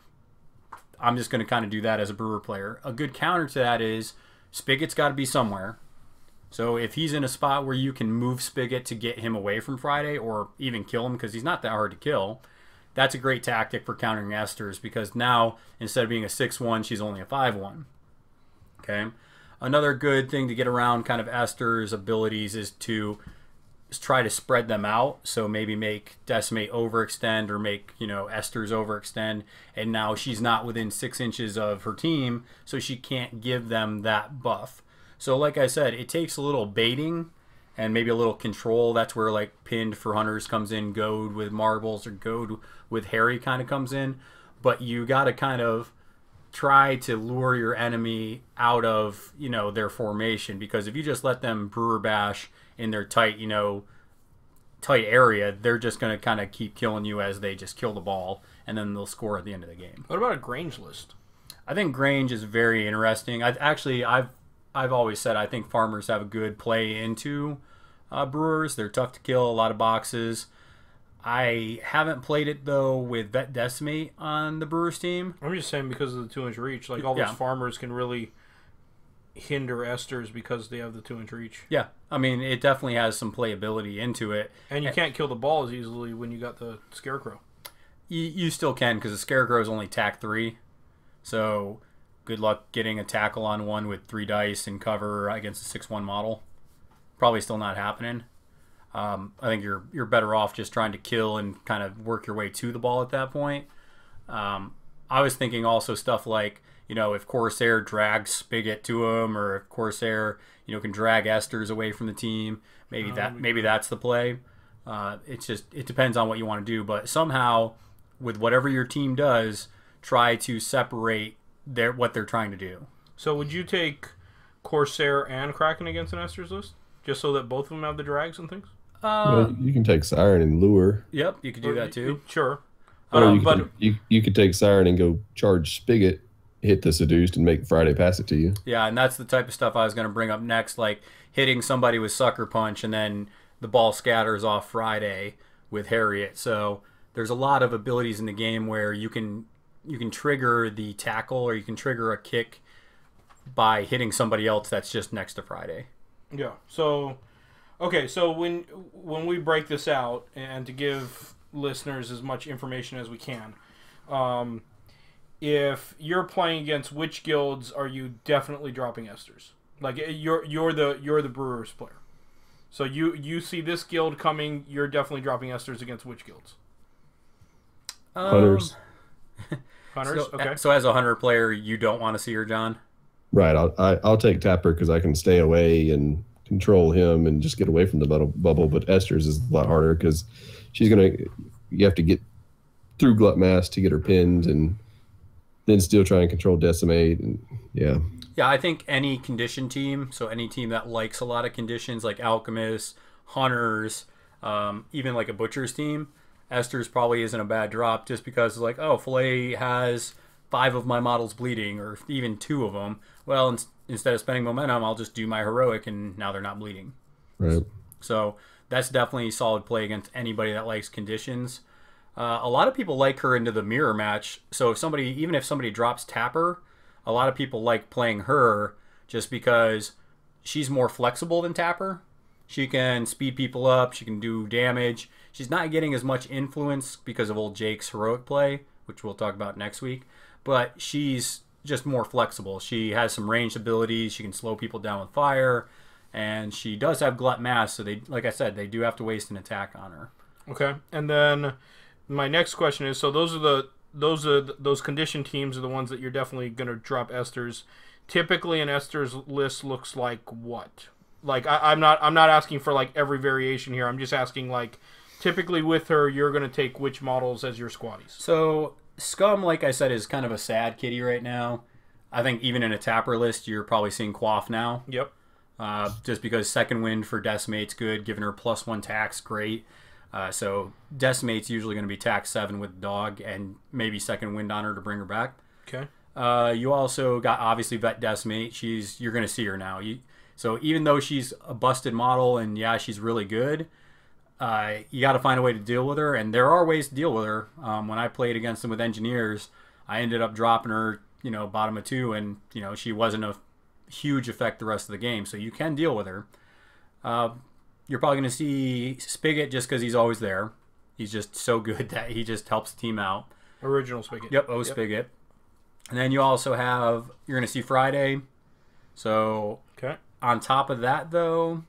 S1: I'm just going to kind of do that as a Brewer player. A good counter to that is Spigot's got to be somewhere. So if he's in a spot where you can move Spigot to get him away from Friday, or even kill him because he's not that hard to kill, that's a great tactic for countering Esters, because now instead of being a 6-1, she's only a 5-1. Okay. Another good thing to get around kind of Esters' abilities is to try to spread them out. So maybe make Decimate overextend, or make, Esters overextend, and now she's not within 6 inches of her team, so she can't give them that buff. So like I said, it takes a little baiting and maybe a little control. That's where like pinned for hunters comes in, goad with marbles or goad with Harry kind of comes in. But you got to kind of try to lure your enemy out of, their formation, because if you just let them brewer bash in their tight area, they're just going to kind of keep killing you as they just kill the ball, and then they'll score at the end of the game.
S5: What about a Grange list?
S1: I think Grange is very interesting. I've always said I think farmers have a good play into brewers. They're tough to kill, a lot of boxes. I haven't played it, though, with Vet Decimate on the Brewers team.
S5: I'm just saying because of the 2-inch reach. Like, all those farmers can really hinder Esters because they have the 2-inch reach.
S1: Yeah. I mean, it definitely has some playability into it.
S5: And you can't kill the ball as easily when you got the Scarecrow.
S1: You still can, because the Scarecrow is only tack 3. So, good luck getting a tackle on one with 3 dice and cover against a 6-1 model. Probably still not happening. I think you're better off just trying to kill and kind of work your way to the ball at that point. I was thinking also stuff like, if Corsair drags Spigot to him, or if Corsair, can drag Esters away from the team, maybe that's the play. It depends on what you want to do, but somehow with whatever your team does, try to separate what they're trying to do.
S5: So would you take Corsair and Kraken against an Esters list, just so that both of them have the drags and things?
S6: Well, you can take Siren and lure.
S1: Yep, you could do that too.
S5: Sure.
S6: Or you could take Siren and go charge Spigot, hit the Seduced, and make Friday pass it to you.
S1: Yeah, and that's the type of stuff I was going to bring up next, like hitting somebody with Sucker Punch and then the ball scatters off Friday with Harriet. So there's a lot of abilities in the game where you can trigger the tackle, or you can trigger a kick by hitting somebody else that's just next to Friday.
S5: Yeah. So, okay. So when we break this out, and to give listeners as much information as we can, if you're playing against which guilds are you definitely dropping Esters? Like you're the Brewers player. So you see this guild coming, you're definitely dropping Esters against which guilds?
S6: Hunters.
S5: Hunters. Okay.
S1: So as a hunter player, you don't want to see her, John?
S6: Right. I'll take Tapper because I can stay away and control him and just get away from the bubble. But Esters is a lot harder because you have to get through Glut Mass to get her pinned, and then still try and control Decimate. And yeah,
S1: I think any condition team, so any team that likes a lot of conditions, like Alchemists, Hunters, even like a Butcher's team, Esters probably isn't a bad drop, just because it's like, oh, Filet has 5 of my models bleeding, or even 2 of them. Well, instead of spending momentum, I'll just do my heroic, and now they're not bleeding.
S6: Right.
S1: So that's definitely a solid play against anybody that likes conditions. A lot of people like her into the mirror match. So even if somebody drops Tapper, a lot of people like playing her just because she's more flexible than Tapper. She can speed people up. She can do damage. She's not getting as much influence because of old Jake's heroic play, which we'll talk about next week. But she's just more flexible. She has some ranged abilities. She can slow people down with fire. And she does have Glut Mass, so like I said, they do have to waste an attack on her.
S5: Okay. And then my next question is, so those condition teams are the ones that you're definitely going to drop Esters. Typically an Esters list looks like what? Like I'm not asking for like every variation here. I'm just asking, like, typically with her you're going to take which models as your squaddies.
S1: So Scum, like I said, is kind of a sad kitty right now. I think even in a Tapper list you're probably seeing Quaff now.
S5: Yep.
S1: Just because Second Wind for Decimate's good, giving her +1 tax, great. So Decimate's usually going to be tax 7 with Dog, and maybe Second Wind on her to bring her back.
S5: Okay.
S1: You also got, obviously, Vet Decimate. You're going to see her now. So even though she's a busted model, and yeah, she's really good, you got to find a way to deal with her, and there are ways to deal with her. When I played against them with Engineers, I ended up dropping her, bottom of 2, and she wasn't a huge effect the rest of the game, so you can deal with her. You're probably going to see Spigot just because he's always there. He's just so good that he just helps the team out.
S5: Original Spigot.
S1: Yep, Spigot. And then you're going to see Friday. So
S5: okay.
S1: On top of that, though,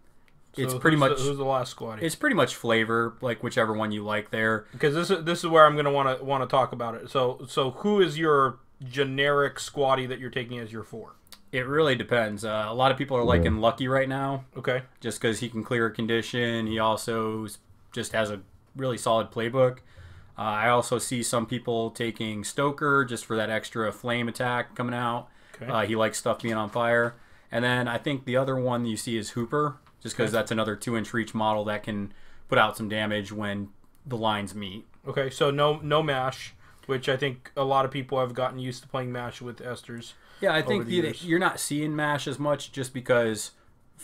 S1: it's pretty much
S5: who's the last squad?
S1: It's pretty much flavor, like whichever one you like there.
S5: Because this is where I'm going to want to talk about it. So who is your generic squaddie that you're taking as your 4?
S1: It really depends. A lot of people are liking Lucky right now,
S5: Okay.
S1: just because he can clear a condition. He also just has a really solid playbook. I also see some people taking Stoker just for that extra flame attack coming out.
S5: Okay.
S1: He likes stuff being on fire. And then I think the other one you see is Hooper, just because that's another 2-inch reach model that can put out some damage when the lines meet.
S5: Okay, so no mash, which I think a lot of people have gotten used to playing mash with Esters.
S1: Yeah, I think you're not seeing mash as much just because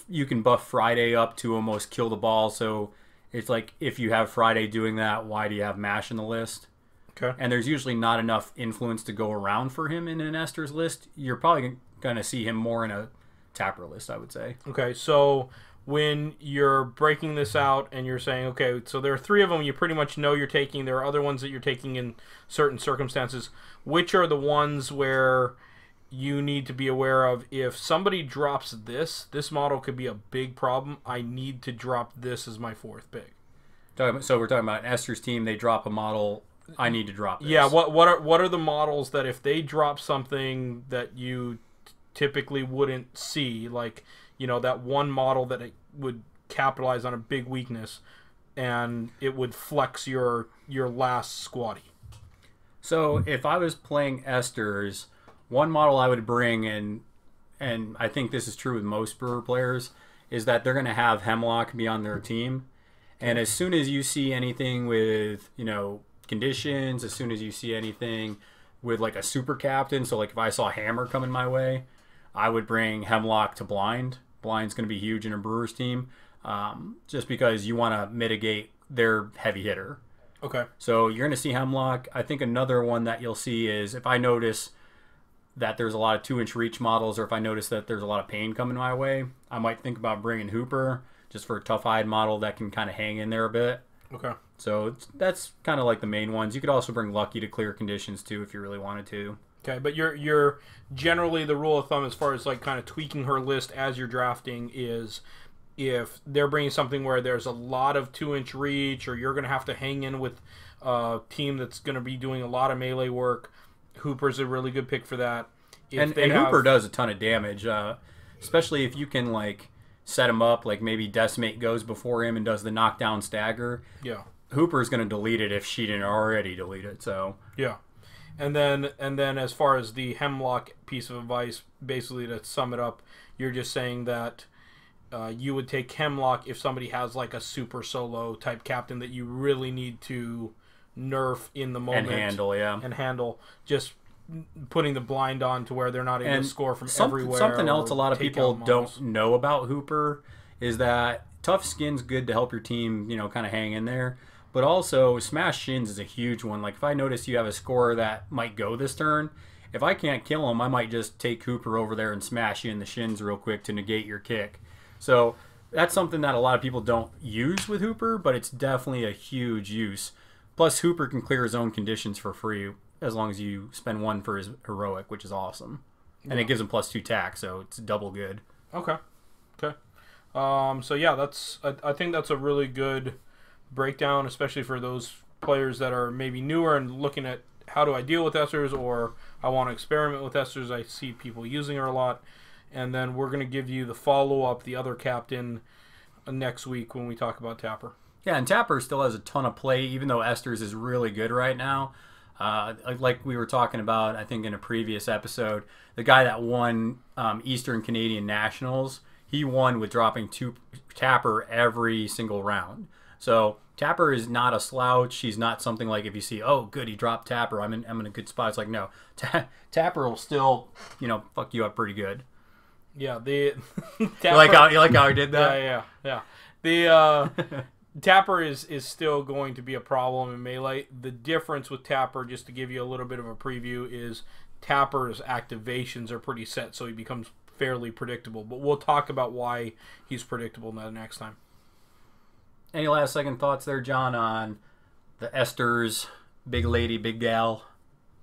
S1: you can buff Friday up to almost kill the ball. So it's like if you have Friday doing that, why do you have mash in the list?
S5: Okay.
S1: And there's usually not enough influence to go around for him in an Esters list. You're probably going to see him more in a Tapper list, I would say.
S5: Okay, so when you're breaking this out and you're saying, okay, so there are 3 of them you pretty much know you're taking. There are other ones that you're taking in certain circumstances. Which are the ones where you need to be aware of? If somebody drops this model could be a big problem. I need to drop this as my 4th pick.
S1: So we're talking about an Esters team. They drop a model. I need to drop this.
S5: Yeah, what are the models that if they drop something that you typically wouldn't see, like, you know, that one model that it would capitalize on a big weakness and it would flex your last squatty?
S1: So if I was playing Esters, one model I would bring, and I think this is true with most Brewer players, is that they're going to have Hemlock be on their team. And as soon as you see anything with, you know, conditions, as soon as you see anything with like a super captain, so like if I saw Hammer coming my way, I would bring Hemlock to Blind. Blind's going to be huge in a Brewers team, just because you want to mitigate their heavy hitter.
S5: Okay.
S1: So you're going to see Hemlock. I think another one that you'll see is if I notice that there's a lot of 2-inch reach models, or if I notice that there's a lot of pain coming my way, I might think about bringing Hooper just for a tough-eyed model that can kind of hang in there a bit.
S5: Okay.
S1: So that's kind of like the main ones. You could also bring Lucky to clear conditions too if you really wanted to.
S5: Okay, but you're generally, the rule of thumb as far as like kind of tweaking her list as you're drafting is if they're bringing something where there's a lot of 2-inch reach, or you're going to have to hang in with a team that's going to be doing a lot of melee work, Hooper's a really good pick for that.
S1: And Hooper does a ton of damage, especially if you can like set him up, like maybe Decimate goes before him and does the knockdown stagger.
S5: Yeah.
S1: Hooper's going to delete it if she didn't already delete it. So
S5: yeah. And then as far as the Hemlock piece of advice, basically to sum it up, you're just saying that you would take Hemlock if somebody has like a super solo type captain that you really need to nerf in the moment. And handle. Just putting the blind on to where they're not able to score from everywhere.
S1: Something else a lot of people don't know about Hooper is that tough skin's good to help your team, you know, kind of hang in there. But also, smash shins is a huge one. Like, if I notice you have a scorer that might go this turn, if I can't kill him, I might just take Hooper over there and smash you in the shins real quick to negate your kick. So that's something that a lot of people don't use with Hooper, but it's definitely a huge use. Plus, Hooper can clear his own conditions for free as long as you spend 1 for his heroic, which is awesome. And it gives him +2 tack, so it's double good.
S5: Okay. So yeah, I think that's a really good breakdown, especially for those players that are maybe newer and looking at how do I deal with Esters, or I want to experiment with Esters. I see people using her a lot. And then we're going to give you the follow-up, the other captain, next week when we talk about Tapper.
S1: Yeah, and Tapper still has a ton of play, even though Esters is really good right now. Like we were talking about, I think in a previous episode, the guy that won Eastern Canadian Nationals, he won with dropping 2 Tapper every single round. So Tapper is not a slouch. She's not something like if you see, oh, good, he dropped Tapper, I'm in a good spot. It's like, no, Tapper will still, you know, fuck you up pretty good.
S5: Yeah, the
S1: Tapper, you like how I did that?
S5: Yeah. The Tapper is still going to be a problem in Melee. The difference with Tapper, just to give you a little bit of a preview, is Tapper's activations are pretty set, so he becomes fairly predictable. But we'll talk about why he's predictable next time.
S1: Any last second thoughts there, John, on the Esters, big lady, big gal?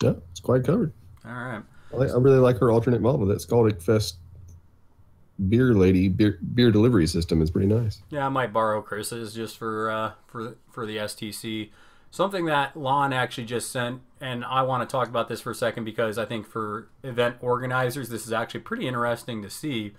S6: Yeah, it's quite covered.
S1: All right.
S6: I really like her alternate model. That Scaldic Fest beer delivery system is pretty nice.
S1: Yeah, I might borrow Chris's just for the STC. Something that Lon actually just sent, and I want to talk about this for a second because I think for event organizers, this is actually pretty interesting to see,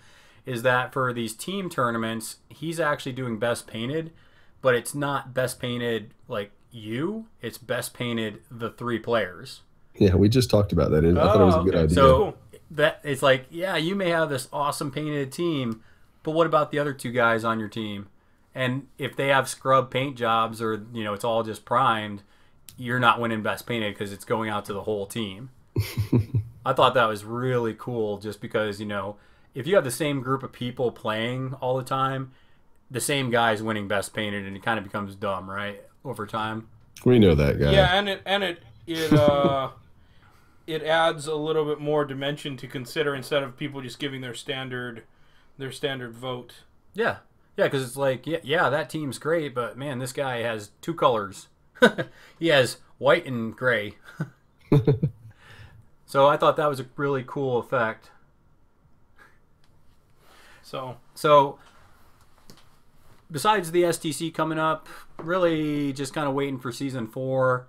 S1: is that for these team tournaments, he's actually doing best painted, but it's not best painted like you, it's best painted the 3 players.
S6: Yeah, we just talked about that. I thought it was a good idea.
S1: So that it's like, yeah, you may have this awesome painted team, but what about the other 2 guys on your team? And if they have scrub paint jobs or, it's all just primed, you're not winning best painted because it's going out to the whole team. I thought that was really cool just because, if you have the same group of people playing all the time, the same guy's winning best painted and it kind of becomes dumb, right? Over time.
S6: We know that guy.
S5: Yeah, and it adds a little bit more dimension to consider instead of people just giving their standard vote.
S1: Yeah. Yeah, because it's like, yeah, that team's great, but man, this guy has 2 colors. He has white and gray. So I thought that was a really cool effect. So besides the STC coming up, really just kind of waiting for Season 4.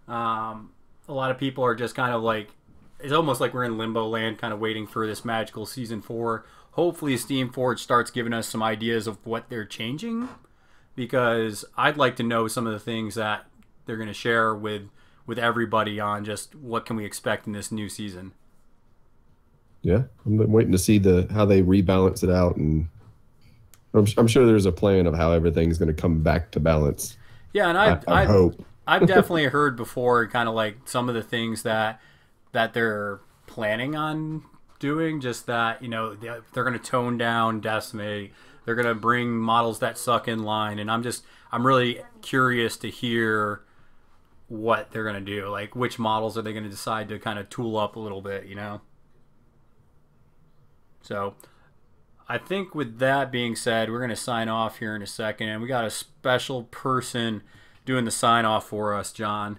S1: A lot of people are just kind of like, it's almost like we're in limbo land, kind of waiting for this magical Season 4. Hopefully Steamforge starts giving us some ideas of what they're changing, because I'd like to know some of the things that they're going to share with everybody on just what can we expect in this new season.
S6: Yeah, I'm waiting to see how they rebalance it out, and I'm sure there's a plan of how everything's going to come back to balance.
S1: Yeah, and
S6: I hope.
S1: I've definitely heard before kind of like some of the things that they're planning on doing, just that, they're going to tone down Decimate. They're going to bring models that suck in line, and I'm really curious to hear what they're going to do. Like, which models are they going to decide to kind of tool up a little bit, So, I think with that being said, we're going to sign off here in a second, and we got a special person doing the sign off for us, John.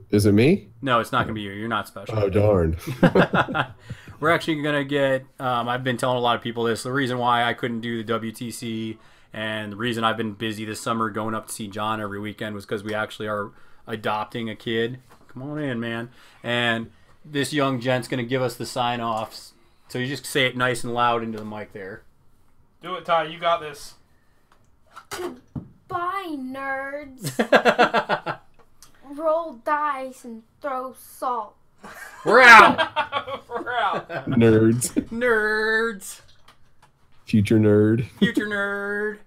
S6: Is it me?
S1: No, it's not going to be you. You're not special.
S6: Oh, darn.
S1: We're actually going to get, I've been telling a lot of people this, the reason why I couldn't do the WTC and the reason I've been busy this summer going up to see John every weekend was because we actually are adopting a kid. Come on in, man. And this young gent's going to give us the sign-offs. So you just say it nice and loud into the mic there.
S5: Do it, Ty. You got this.
S7: Bye, nerds. Roll dice and throw salt.
S1: We're out.
S5: We're out.
S6: Nerds.
S1: Nerds.
S6: Future nerd.
S1: Future nerd.